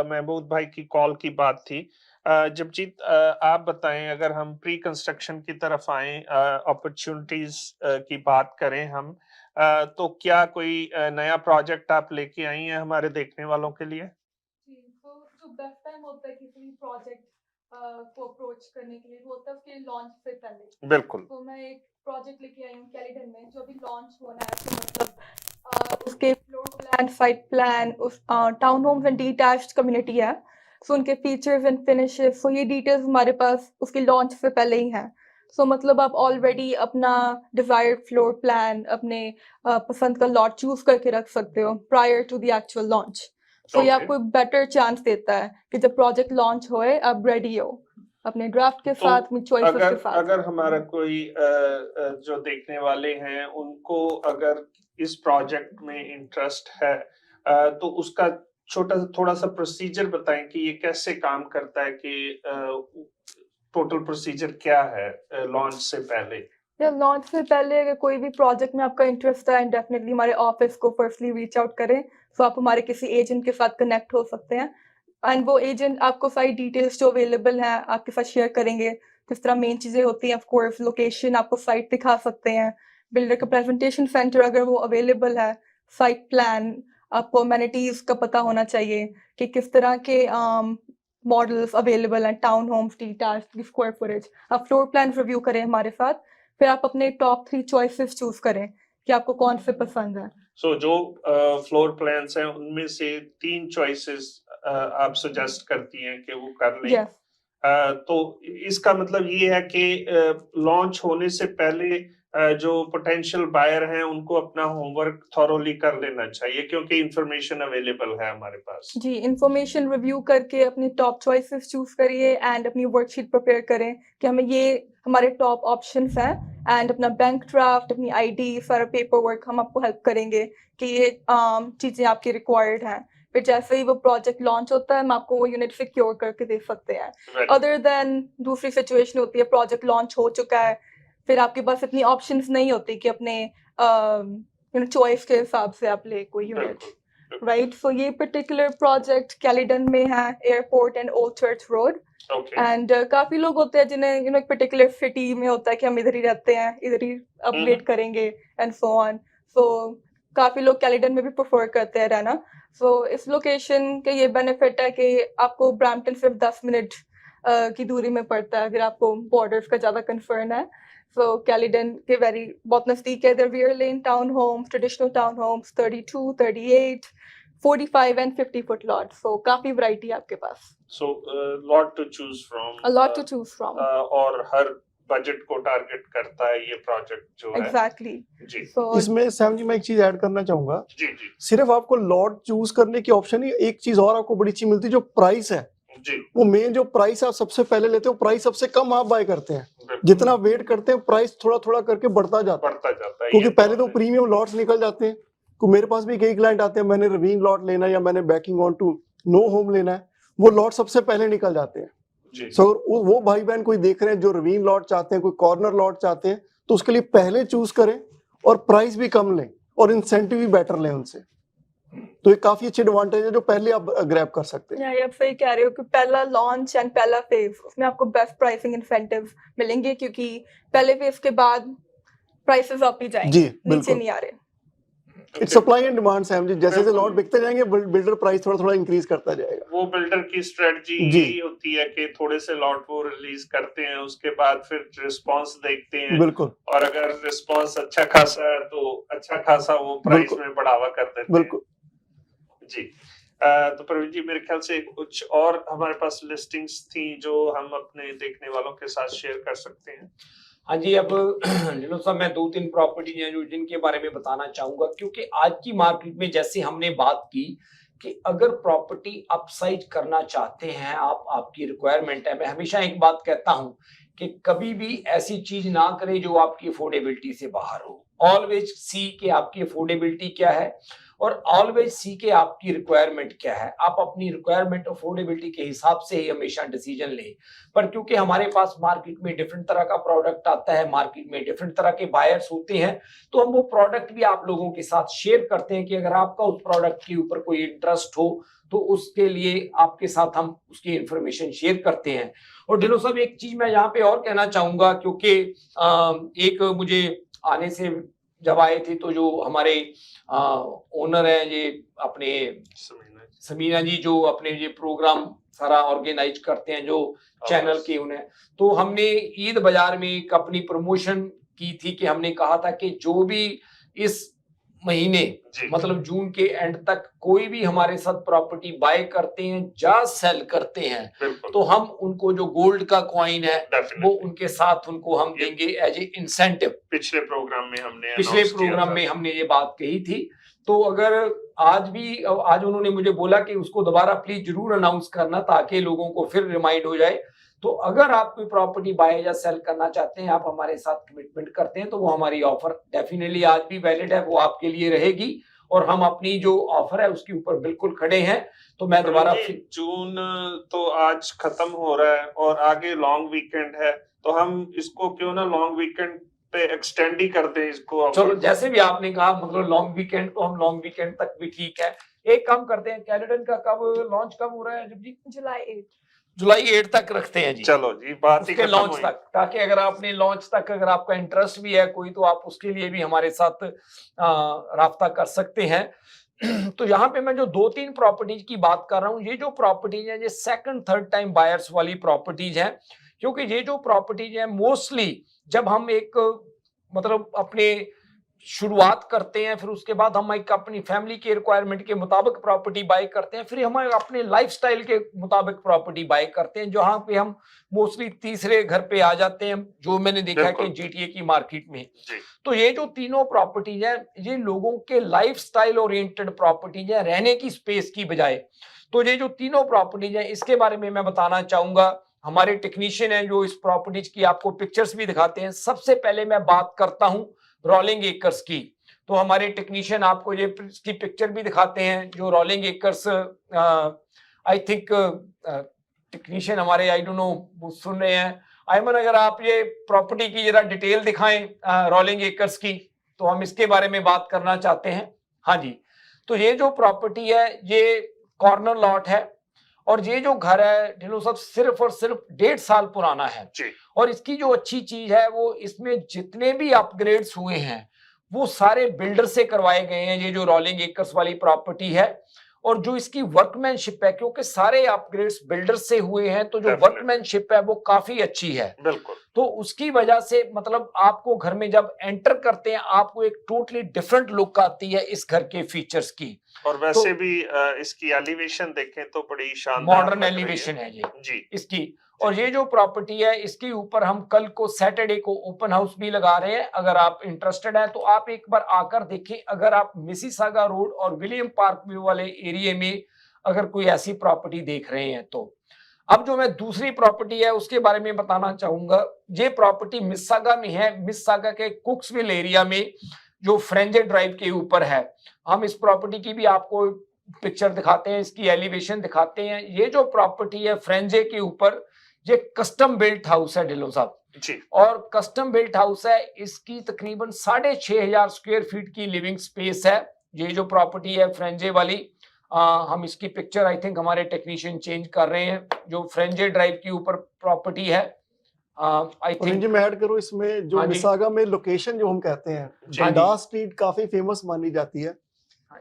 महमूद भाई की कॉल की बात थी। जगजीत, आप बताएं, अगर हम प्री कंस्ट्रक्शन की तरफ आए, अपॉर्चुनिटीज की बात करें हम, तो क्या कोई नया प्रोजेक्ट आप लेके आई हैं हमारे देखने वालों के लिए? जी, तो जो बेस्ट टाइम होता है किसी भी प्रोजेक्ट को अप्रोच करने के लिए वो होता है उसके लॉन्च से पहले। बिल्कुल। तो मैं एक प्रोजेक्ट लेके आई हूँ कैलिडन में जो अभी लॉन्च होना है, तो मतलब उसके फ्लोर प्लान, साइट प्लान, उस town homes and detached community है, सो उनके फीचर्स एंड फिनिशेस, सो ये डिटेल्स हमारे पास उसके लॉन्च से पहले ही हैं। सो मतलब आप ऑलरेडी अपना डिजायर्ड फ्लोर प्लान, अपने पसंद का लॉट चूज करके रख सकते हो prior to the actual launch. तो ये Okay. आपको बेटर चांस देता है कि जब प्रोजेक्ट लॉन्च होए आप रेडी हो अपने ड्राफ्ट के तो साथ, अपनी चॉइसेस के अगर साथ। अगर हमारा कोई जो देखने वाले हैं उनको अगर इस प्रोजेक्ट में इंटरेस्ट है, तो उसका थोड़ा सा प्रोसीजर बताएं कि ये कैसे काम करता है, कि टोटल प्रोसीजर क्या है लॉन्च से पहले। या लॉन्च से पहले अगर कोई भी प्रोजेक्ट में आपका इंटरेस्ट है, डेफिनेटली हमारे ऑफिस को फर्स्टली रीच आउट करें, तो आप हमारे किसी एजेंट के साथ कनेक्ट हो सकते हैं, एंड वो एजेंट आपको सारी डिटेल्स जो अवेलेबल हैं आपके साथ शेयर करेंगे। जिस तरह मेन चीज़ें होती हैं, ऑफ कोर्स लोकेशन, आपको साइट दिखा सकते हैं, बिल्डर का प्रेजेंटेशन सेंटर अगर वो अवेलेबल है, साइट प्लान, आपको अमेनिटीज का पता होना चाहिए कि किस तरह के मॉडल्स अवेलेबल हैं, town homes, detached, square footage. आप फ्लोर प्लान रिव्यू करें हमारे साथ, फिर आप अपने टॉप 3 चॉइसेस चूज करें कि आपको कौन से पसंद है। सो जो फ्लोर प्लान्स हैं उनमें से 3 चॉइसेस आप सजेस्ट करती हैं कि वो कर लें। यस, तो इसका मतलब ये है कि लॉन्च होने से पहले जो पोटेंशियल बायर हैं उनको अपना होमवर्क थॉरोली कर लेना चाहिए, क्योंकि इंफॉर्मेशन अवेलेबल है हमारे पास। जी, इंफॉर्मेशन रिव्यू करके अपनी टॉप चॉइसेस चूज करिए एंड अपनी वर्कशीट प्रिपेयर करें कि हमें ये हमारे टॉप ऑप्शंस हैं, एंड अपना बैंक ड्राफ्ट, अपनी आईडी, सारा पेपर वर्क हम आपको हेल्प करेंगे कि ये चीज़ें आपकी रिक्वायर्ड हैं। फिर जैसे ही वो प्रोजेक्ट लॉन्च होता है हम आपको वो यूनिट सिक्योर करके दे सकते हैं। Right. अदर देन दूसरी सिचुएशन होती है प्रोजेक्ट लॉन्च हो चुका है, फिर आपके पास इतनी ऑप्शंस नहीं होती कि अपने चॉइस के हिसाब से आप ले कोई यूनिट, बिल्कुल। राइट। सो ये पर्टिकुलर प्रोजेक्ट कैलिडन में है, airport and old church road, okay. And काफी लोग होते हैं जिन्हें एक पर्टिकुलर सिटी में होता है कि हम इधर ही रहते हैं, इधर ही अपडेट करेंगे एंड सो ऑन। सो काफी लोग कैलिडन में भी प्रेफर करते हैं रहना। सो इस लोकेशन के ये बेनिफिट है कि आपको ब्रैम्पटन सिर्फ 10 मिनट की दूरी में पड़ता है अगर आपको बॉर्डर्स का ज्यादा कंसर्न है। सो कैलिडन के बहुत नजदीक है। इधर rear lane town homes, traditional town homes, 32, 38, 45 and 50 foot lot, so काफी वैरायटी है आपके पास, so lot to choose from, a lot to choose from. और हर बजट को टारगेट करता है ये प्रोजेक्ट जो है। Exactly. जी So इसमें सैम जी मैं एक चीज ऐड करना चाहूंगा। जी जी सिर्फ आपको लॉट चूज करने की ऑप्शन ही, एक चीज और आपको बड़ी अच्छी मिलती है, जो प्राइस है जी। वो मेन, जो प्राइस आप सबसे पहले लेते हो, प्राइस सबसे कम आप बाय करते हैं। बिल्कुल। जितना वेट करते हैं प्राइस थोड़ा थोड़ा करके बढ़ता जाता है, बढ़ता जाता है, क्योंकि ये पहले तो है। प्रीमियम लॉट्स निकल जाते हैं। तो मेरे पास भी कई क्लाइंट आते हैं, मैंने रवीन लॉट लेना है या मैंने backing on to no home लेना है, वो लॉट सबसे पहले निकल जाते हैं। जी सो वो भाई बहन कोई देख रहे हैं जो रवीन लॉट चाहते हैं, कोई कॉर्नर लॉट चाहते हैं, तो उसके लिए पहले चूज करें और प्राइस भी कम लें और इंसेंटिव भी बेटर लें उनसे। तो ये काफी अच्छी एडवांटेज है जो पहले आप ग्रैब कर सकते हैं। ये आप सही कह रहे हो कि पहला लॉन्च एंड पहला फेज, उसमें आपको बेस्ट प्राइसिंग इंसेंटिव मिलेंगे, क्योंकि पहले फेज के बाद प्राइसेस अप ही जाएंगे, जी, नीचे बिल्कुल। नहीं आ रहे। It's supply and demand Sam ji, जैसे जैसे बिल्कुल। लॉट बिकते जाएंगे बिल्डर प्राइस थोड़ा थोड़ा इंक्रीज करता जाएगा। वो बिल्डर की स्ट्रेटजी जी। यही होती है कि थोड़े से लॉट वो रिलीज करते हैं, उसके बाद फिर रिस्पांस देखते हैं, बिल्कुल और अगर रिस्पांस अच्छा खासा है तो अच्छा खासा वो प्राइस बिल्कुल। में बढ़ावा कर देते हैं। बिल्कुल जी। तो प्रवीण जी, मेरे ख्याल से कुछ और हमारे पास लिस्टिंग्स थी जो हम अपने देखने वालों के साथ शेयर कर सकते हैं। हाँ जी, अब ढिल्लों साहब मैं 2-3 प्रॉपर्टीज हैं जो जिनके बारे में बताना चाहूंगा, क्योंकि आज की मार्केट में जैसे हमने बात की कि अगर प्रॉपर्टी अपसाइज करना चाहते हैं आप, आपकी रिक्वायरमेंट है, मैं हमेशा एक बात कहता हूं कि कभी भी ऐसी चीज ना करें जो आपकी अफोर्डेबिलिटी से बाहर हो। ऑलवेज सी के आपकी अफोर्डेबिलिटी क्या है और ऑलवेज सी के आपकी रिक्वायरमेंट क्या है। आप अपनी रिक्वायरमेंट अफोर्डेबिलिटी के हिसाब से ही हमेशा डिसीजन लें। पर क्योंकि हमारे पास मार्केट में डिफरेंट तरह का प्रोडक्ट आता है, मार्केट में डिफरेंट तरह के बायर्स होते हैं, तो हम वो प्रोडक्ट भी आप लोगों के साथ शेयर करते हैं कि अगर आपका उस प्रोडक्ट के ऊपर कोई इंटरेस्ट हो तो उसके लिए आपके साथ हम उसकी इंफॉर्मेशन शेयर करते हैं। और ढिल्लों साहब एक चीज मैं यहाँ पे और कहना चाहूंगा, क्योंकि एक मुझे आने से जब आए थे तो जो हमारे ओनर है ये अपने समीना जी, जो अपने ये प्रोग्राम सारा ऑर्गेनाइज करते हैं जो चैनल के उन्हें, तो हमने ईद बाजार में एक अपनी प्रमोशन की थी कि हमने कहा था कि जो भी इस महीने मतलब जून के एंड तक कोई भी हमारे साथ प्रॉपर्टी बाय करते हैं या सेल करते हैं तो हम उनको जो गोल्ड का कॉइन है वो उनके साथ उनको हम देंगे एज ए इंसेंटिव। पिछले प्रोग्राम में हमने ये बात कही थी। तो अगर आज उन्होंने मुझे बोला कि उसको दोबारा प्लीज जरूर अनाउंस करना ताकि लोगों को फिर रिमाइंड हो जाए। तो अगर आप कोई प्रॉपर्टी बाय या सेल करना चाहते हैं, आप हमारे साथ कमिटमेंट करते हैं, तो वो हमारी ऑफर डेफिनेटली आज भी वैलिड है, वो आपके लिए रहेगी और हम अपनी जो ऑफर है उसके ऊपर बिल्कुल खड़े हैं। तो मैं दोबारा जून तो आज खत्म हो रहा है और आगे लॉन्ग वीकेंड है, तो हम इसको क्यों ना लॉन्ग वीकेंड पे एक्सटेंड ही कर दें इसको। चलो जैसे भी आपने कहा, मतलब लॉन्ग वीकेंड तो हम लॉन्ग वीकेंड तक भी ठीक है। एक काम करते हैं, कैलेडन का कब लॉन्च कब हो रहा है जी? जुलाई 8 तक रखते हैं जी। चलो जी, बात ही लॉन्च तक, ताकि अगर आपने लॉन्च तक अगर आपका इंटरेस्ट भी है कोई, तो आप उसके लिए भी हमारे साथ राब्ता कर सकते हैं। तो यहाँ पे मैं जो 2-3 प्रॉपर्टीज की बात कर रहा हूँ, ये जो प्रॉपर्टीज है ये सेकंड थर्ड टाइम बायर्स वाली प्रॉपर्टीज है, क्योंकि ये जो प्रॉपर्टीज है मोस्टली जब हम एक मतलब अपने शुरुआत करते हैं, फिर उसके बाद हम एक अपनी फैमिली के रिक्वायरमेंट के मुताबिक प्रॉपर्टी बाय करते हैं, फिर हम अपने लाइफस्टाइल के मुताबिक प्रॉपर्टी बाय करते हैं, जहां पे हम मोस्टली तीसरे घर पे आ जाते हैं, जो मैंने देखा है कि जीटीए की मार्केट में। तो ये जो तीनों प्रॉपर्टीज है ये लोगों के लाइफस्टाइल ओरिएंटेड प्रॉपर्टीज है, रहने की स्पेस की बजाय। तो ये जो तीनों प्रॉपर्टीज है इसके बारे में मैं बताना चाहूंगा। हमारे टेक्नीशियन है जो इस प्रॉपर्टीज की आपको पिक्चर्स भी दिखाते हैं। सबसे पहले मैं बात करता हूं रोलिंग एकर्स की, तो हमारे टेक्नीशियन आपको ये इसकी पिक्चर भी दिखाते हैं जो rolling acres, I think technician हमारे आई डोंट नो सुन रहे हैं। आयमन, अगर आप ये प्रॉपर्टी की जरा डिटेल दिखाएं रोलिंग एकर्स की, तो हम इसके बारे में बात करना चाहते हैं। हाँ जी, तो ये जो प्रॉपर्टी है ये कॉर्नर लॉट है और ये जो घर है ढिल्लों साहब सिर्फ और सिर्फ 1.5 साल पुराना है। और इसकी जो अच्छी चीज है वो इसमें जितने भी अपग्रेड्स हुए हैं वो सारे बिल्डर से करवाए गए हैं। ये जो रोलिंग एकर्स वाली प्रॉपर्टी है और जो इसकी वर्कमैनशिप है, क्योंकि सारे अपग्रेड्स बिल्डर से हुए हैं, तो जो वर्कमैनशिप है वो काफी अच्छी है। बिल्कुल। तो उसकी वजह से मतलब आपको घर में जब एंटर करते हैं आपको एक टोटली डिफरेंट लुक आती है इस घर के फीचर्स की। और वैसे भी इसकी एलिवेशन देखें तो बड़ी शानदार मॉडर्न एलिवेशन है जी इसकी। और ये जो प्रॉपर्टी है इसके ऊपर हम कल को सैटरडे को ओपन हाउस भी लगा रहे हैं। अगर आप इंटरेस्टेड हैं तो आप एक बार आकर देखें। अगर आप मिसिसागा रोड और विलियम पार्क व्यू वाले एरिया में अगर कोई ऐसी प्रॉपर्टी देख रहे हैं तो। अब जो मैं दूसरी प्रॉपर्टी है उसके बारे में बताना चाहूंगा। ये प्रॉपर्टी मिसिसागा में है, मिसिसागा के कुक्सविल एरिया में जो फ्रेंजे ड्राइव के ऊपर है। हम इस प्रॉपर्टी की भी आपको पिक्चर दिखाते हैं, इसकी एलिवेशन दिखाते हैं। ये जो प्रॉपर्टी है फ्रेंजे के ऊपर, ये कस्टम बिल्ट हाउस है ढिल्लों साहब जी। और कस्टम बिल्ट हाउस है, इसकी तकरीबन 6,500 स्क्वायर फीट की लिविंग स्पेस है। ये जो प्रॉपर्टी है फ्रेंजे वाली, हम इसकी पिक्चर आई थिंक हमारे टेक्नीशियन चेंज कर रहे हैं। जो फ्रेंजे ड्राइव के ऊपर प्रॉपर्टी है, आई थिंक मैं ऐड करूं इसमें जो मिसिसागा में लोकेशन जो हम कहते हैं, डास स्ट्रीट काफी फेमस मानी जाती है।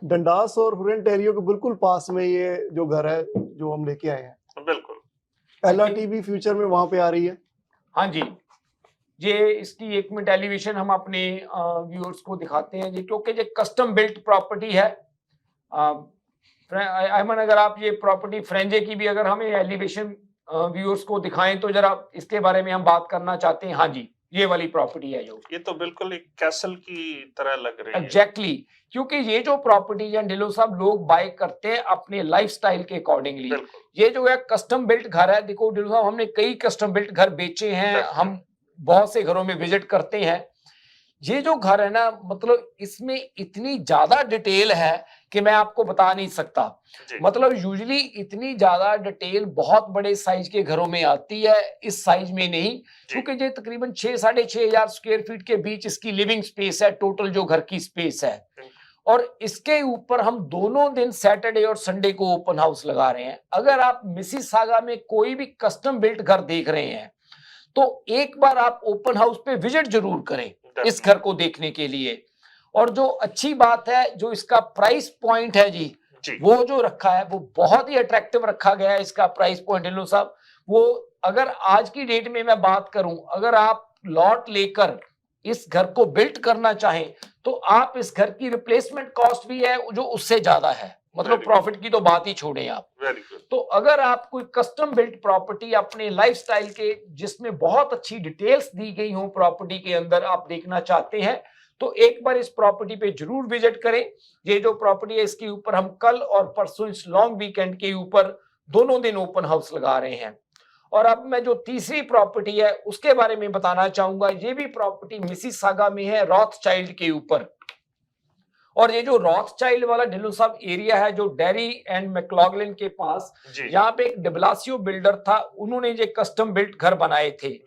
डंडास और हुरन टेहरियों के बिल्कुल पास में ये जो घर है जो हम लेके आए हैं। बिल्कुल। LRT भी फ्यूचर में वहां पे आ रही है। हाँ जी, ये इसकी 1 मिनट एलिवेशन हम अपने व्यूअर्स को दिखाते हैं जी, क्योंकि ये कस्टम बिल्ट प्रॉपर्टी है। अयमन, अगर आप ये प्रॉपर्टी फ्रेंजे की भी अगर हमें एलिवेशन व्यूअर्स को दिखाएं तो जरा इसके बारे में हम बात करना चाहते हैं। हाँ जी, ये वाली प्रॉपर्टी है जो, ये तो बिल्कुल एक कैसल की तरह लग रही है। एग्जैक्टली, क्योंकि ये जो प्रॉपर्टी है ढिल्लों साहब लोग बाय करते हैं अपने लाइफस्टाइल के अकॉर्डिंगली। बिल्कुल। ये जो है कस्टम बिल्ट घर है, देखो ढिल्लों साहब हमने कई कस्टम बिल्ट घर बेचे हैं, Definitely. हम बहुत से घरों में विजिट करते हैं। ये जो घर है ना, मतलब इसमें इतनी ज्यादा डिटेल है कि मैं आपको बता नहीं सकता। जी। मतलब यूजुअली इतनी ज्यादा डिटेल बहुत बड़े साइज के घरों में आती है, इस साइज में नहीं, क्योंकि ये तकरीबन 6-6.5 स्क्वायर फीट के बीच इसकी लिविंग स्पेस है, टोटल जो घर की स्पेस है। और इसके ऊपर हम दोनों दिन सैटरडे और संडे को ओपन हाउस लगा रहे हैं। अगर आप मिसिसागा में कोई भी कस्टम बिल्ट घर देख रहे हैं तो एक बार आप ओपन हाउस पे विजिट जरूर करें इस घर को देखने के लिए। और जो अच्छी बात है, जो इसका प्राइस पॉइंट है जी, वो जो रखा है वो बहुत ही अट्रैक्टिव रखा गया है। इसका प्राइस पॉइंट ढिल्लों साहब, वो अगर आज की डेट में मैं बात करूं, अगर आप लॉट लेकर इस घर को बिल्ड करना चाहें तो आप इस घर की रिप्लेसमेंट कॉस्ट भी है जो उससे ज्यादा है, मतलब प्रॉफिट की तो बात ही छोड़ें आप। तो अगर आप कोई कस्टम बिल्ट प्रॉपर्टी अपने लाइफस्टाइल के, जिसमें बहुत अच्छी डिटेल्स दी गई हो प्रॉपर्टी के अंदर, आप देखना चाहते हैं तो एक बार इस प्रॉपर्टी पे जरूर विजिट करें। ये जो प्रॉपर्टी है इसके ऊपर हम कल और परसों इस लॉन्ग वीकेंड के ऊपर दोनों दिन ओपन हाउस लगा रहे हैं। और अब मैं जो तीसरी प्रॉपर्टी है उसके बारे में बताना चाहूंगा। ये भी प्रॉपर्टी मिसिसागा में है, रॉथचाइल्ड के ऊपर। और ये जो रॉथचाइल्ड वाला ढिल्लों साहब एरिया है जो डेरी एंड मैक्लॉगलिन के पास, यहाँ पे एक डिब्लासियो बिल्डर था, उन्होंने ये कस्टम बिल्ट घर बनाए थे।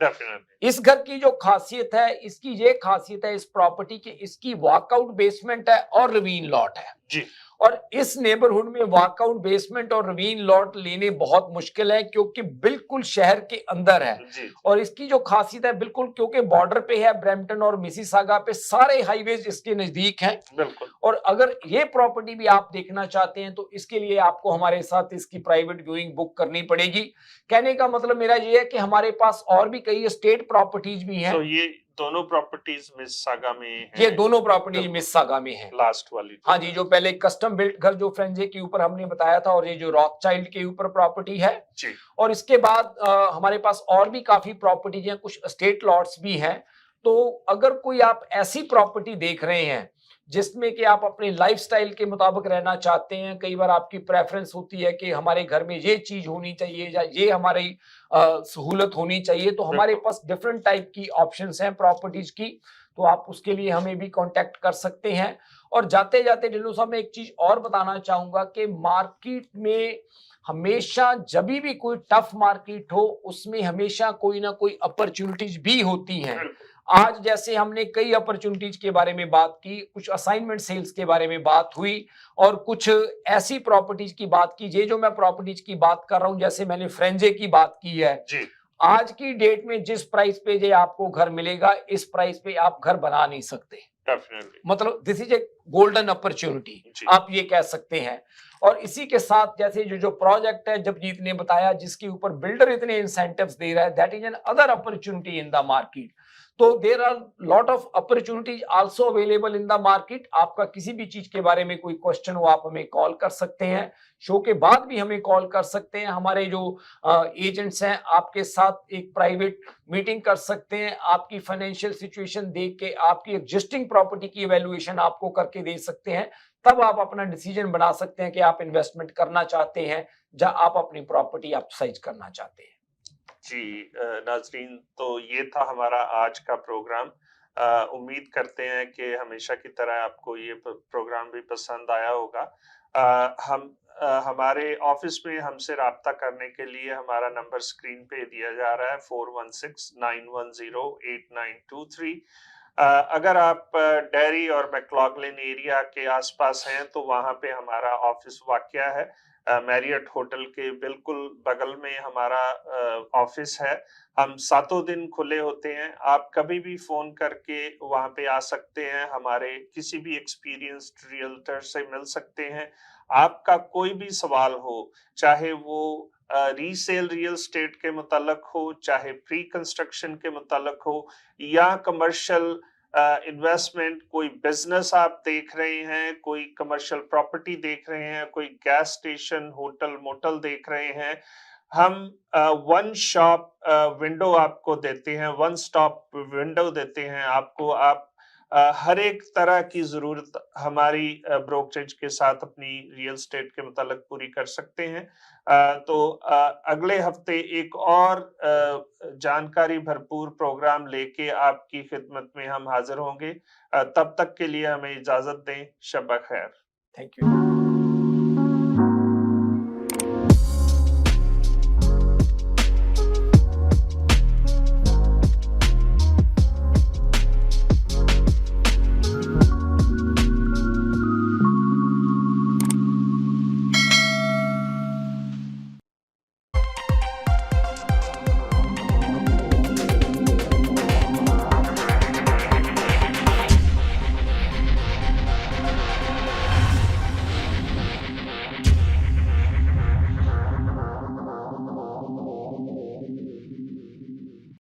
इस घर की जो खासियत है, इसकी ये खासियत है इस प्रॉपर्टी की, इसकी वॉकआउट बेसमेंट है और रवीन लॉट है जी। और इस नेबरहुड में वॉकआउट बेसमेंट और रवीन लॉट लेने बहुत मुश्किल है, क्योंकि बिल्कुल शहर के अंदर है जी। और इसकी जो खासियत है, बिल्कुल क्योंकि बॉर्डर पे है, ब्रैम्पटन और मिसिसागा पे सारे हाईवेज इसके नजदीक हैं। बिल्कुल। और अगर ये प्रॉपर्टी भी आप देखना चाहते हैं तो इसके लिए आपको हमारे साथ इसकी प्राइवेट व्यूइंग बुक करनी पड़ेगी। कहने का मतलब मेरा ये है कि हमारे पास और भी कई स्टेट प्रॉपर्टीज भी हैं। तो ये दोनों प्रॉपर्टीज मिसिसागा में हैं। ये दोनों प्रॉपर्टीज मिसिसागा में हैं। लास्ट वाली। हाँ जी, जो पहले कस्टम बिल्ट घर जो फ्रेंजे के ऊपर हमने बताया था, और ये जो रॉथचाइल्ड के ऊपर प्रॉपर्टी है जी। और इसके बाद हमारे पास और भी काफी प्रॉपर्टीज हैं, कुछ स्टेट लॉट्स भी हैं। तो अगर कोई आप ऐसी प्रॉपर्टी देख रहे हैं जिसमें कि आप अपने लाइफस्टाइल के मुताबिक रहना चाहते हैं, कई बार आपकी प्रेफरेंस होती है कि हमारे घर में ये चीज होनी चाहिए या ये हमारी सहूलत होनी चाहिए, तो हमारे पास डिफरेंट टाइप की ऑप्शंस हैं प्रॉपर्टीज की, तो आप उसके लिए हमें भी कांटेक्ट कर सकते हैं। और जाते जाते ढिल्लों साहब मैं एक चीज और बताना चाहूंगा कि मार्केट में हमेशा जब भी कोई टफ मार्केट हो उसमें हमेशा कोई ना कोई अपॉर्चुनिटीज भी होती हैं। आज जैसे हमने कई अपॉर्चुनिटीज के बारे में बात की, कुछ असाइनमेंट सेल्स के बारे में बात हुई और कुछ ऐसी प्रॉपर्टीज की बात की। ये जो मैं प्रॉपर्टीज की बात कर रहा हूं, जैसे मैंने फ्रेंजे की बात की है जी। आज की डेट में जिस प्राइस पे ये आपको घर मिलेगा, इस प्राइस पे आप घर बना नहीं सकते। मतलब this is a golden opportunity, आप ये कह सकते हैं। और इसी के साथ जैसे जो प्रोजेक्ट है जगजीत ने बताया, जिसके ऊपर बिल्डर इतने इंसेंटिव्स दे रहा है, that is another opportunity in the market. तो there are lot of opportunities also available in the market. आपका किसी भी चीज के बारे में कोई क्वेश्चन हो, आप हमें कॉल कर सकते हैं, शो के बाद भी हमें कॉल कर सकते हैं। हमारे जो एजेंट्स हैं आपके साथ एक प्राइवेट मीटिंग कर सकते हैं, आपकी फाइनेंशियल सिचुएशन देख के आपकी एग्जिस्टिंग प्रॉपर्टी की इवैल्यूएशन आपको करके दे सकते हैं। तब आप अपना डिसीजन बना सकते हैं कि आप इन्वेस्टमेंट करना चाहते हैं या आप अपनी प्रॉपर्टी अपसाइज करना चाहते हैं। जी नाजरीन, तो ये था हमारा आज का प्रोग्राम। उम्मीद करते हैं कि हमेशा की तरह आपको ये प्रोग्राम भी पसंद आया होगा। हमारे ऑफिस में हमसे राब्ता करने के लिए हमारा नंबर स्क्रीन पे दिया जा रहा है 4169108923। अगर आप डेरी और मैक्लॉगलिन एरिया के आसपास हैं तो वहां पे हमारा ऑफिस वाक़या है। मैरियट होटल के बिल्कुल बगल में हमारा ऑफिस है। हम सातों दिन खुले होते हैं। आप कभी भी फोन करके वहां पे आ सकते हैं, हमारे किसी भी एक्सपीरियंस्ड रियल्टर से मिल सकते हैं। आपका कोई भी सवाल हो, चाहे वो रीसेल रियल स्टेट के मुताल्लिक हो, चाहे प्री कंस्ट्रक्शन के मुताल्लिक हो, या कमर्शियल इन्वेस्टमेंट, कोई बिजनेस आप देख रहे हैं, कोई कमर्शियल प्रॉपर्टी देख रहे हैं, कोई गैस स्टेशन, होटल, मोटल देख रहे हैं, हम वन शॉप विंडो आपको देते हैं, वन स्टॉप विंडो देते हैं आपको। आप हर एक तरह की जरूरत हमारी ब्रोकरेज के साथ अपनी रियल स्टेट के मुताल्लिक पूरी कर सकते हैं। अगले हफ्ते एक और जानकारी भरपूर प्रोग्राम लेके आपकी खिदमत में हम हाजिर होंगे। तब तक के लिए हमें इजाजत दें। शब खैर। Thank you.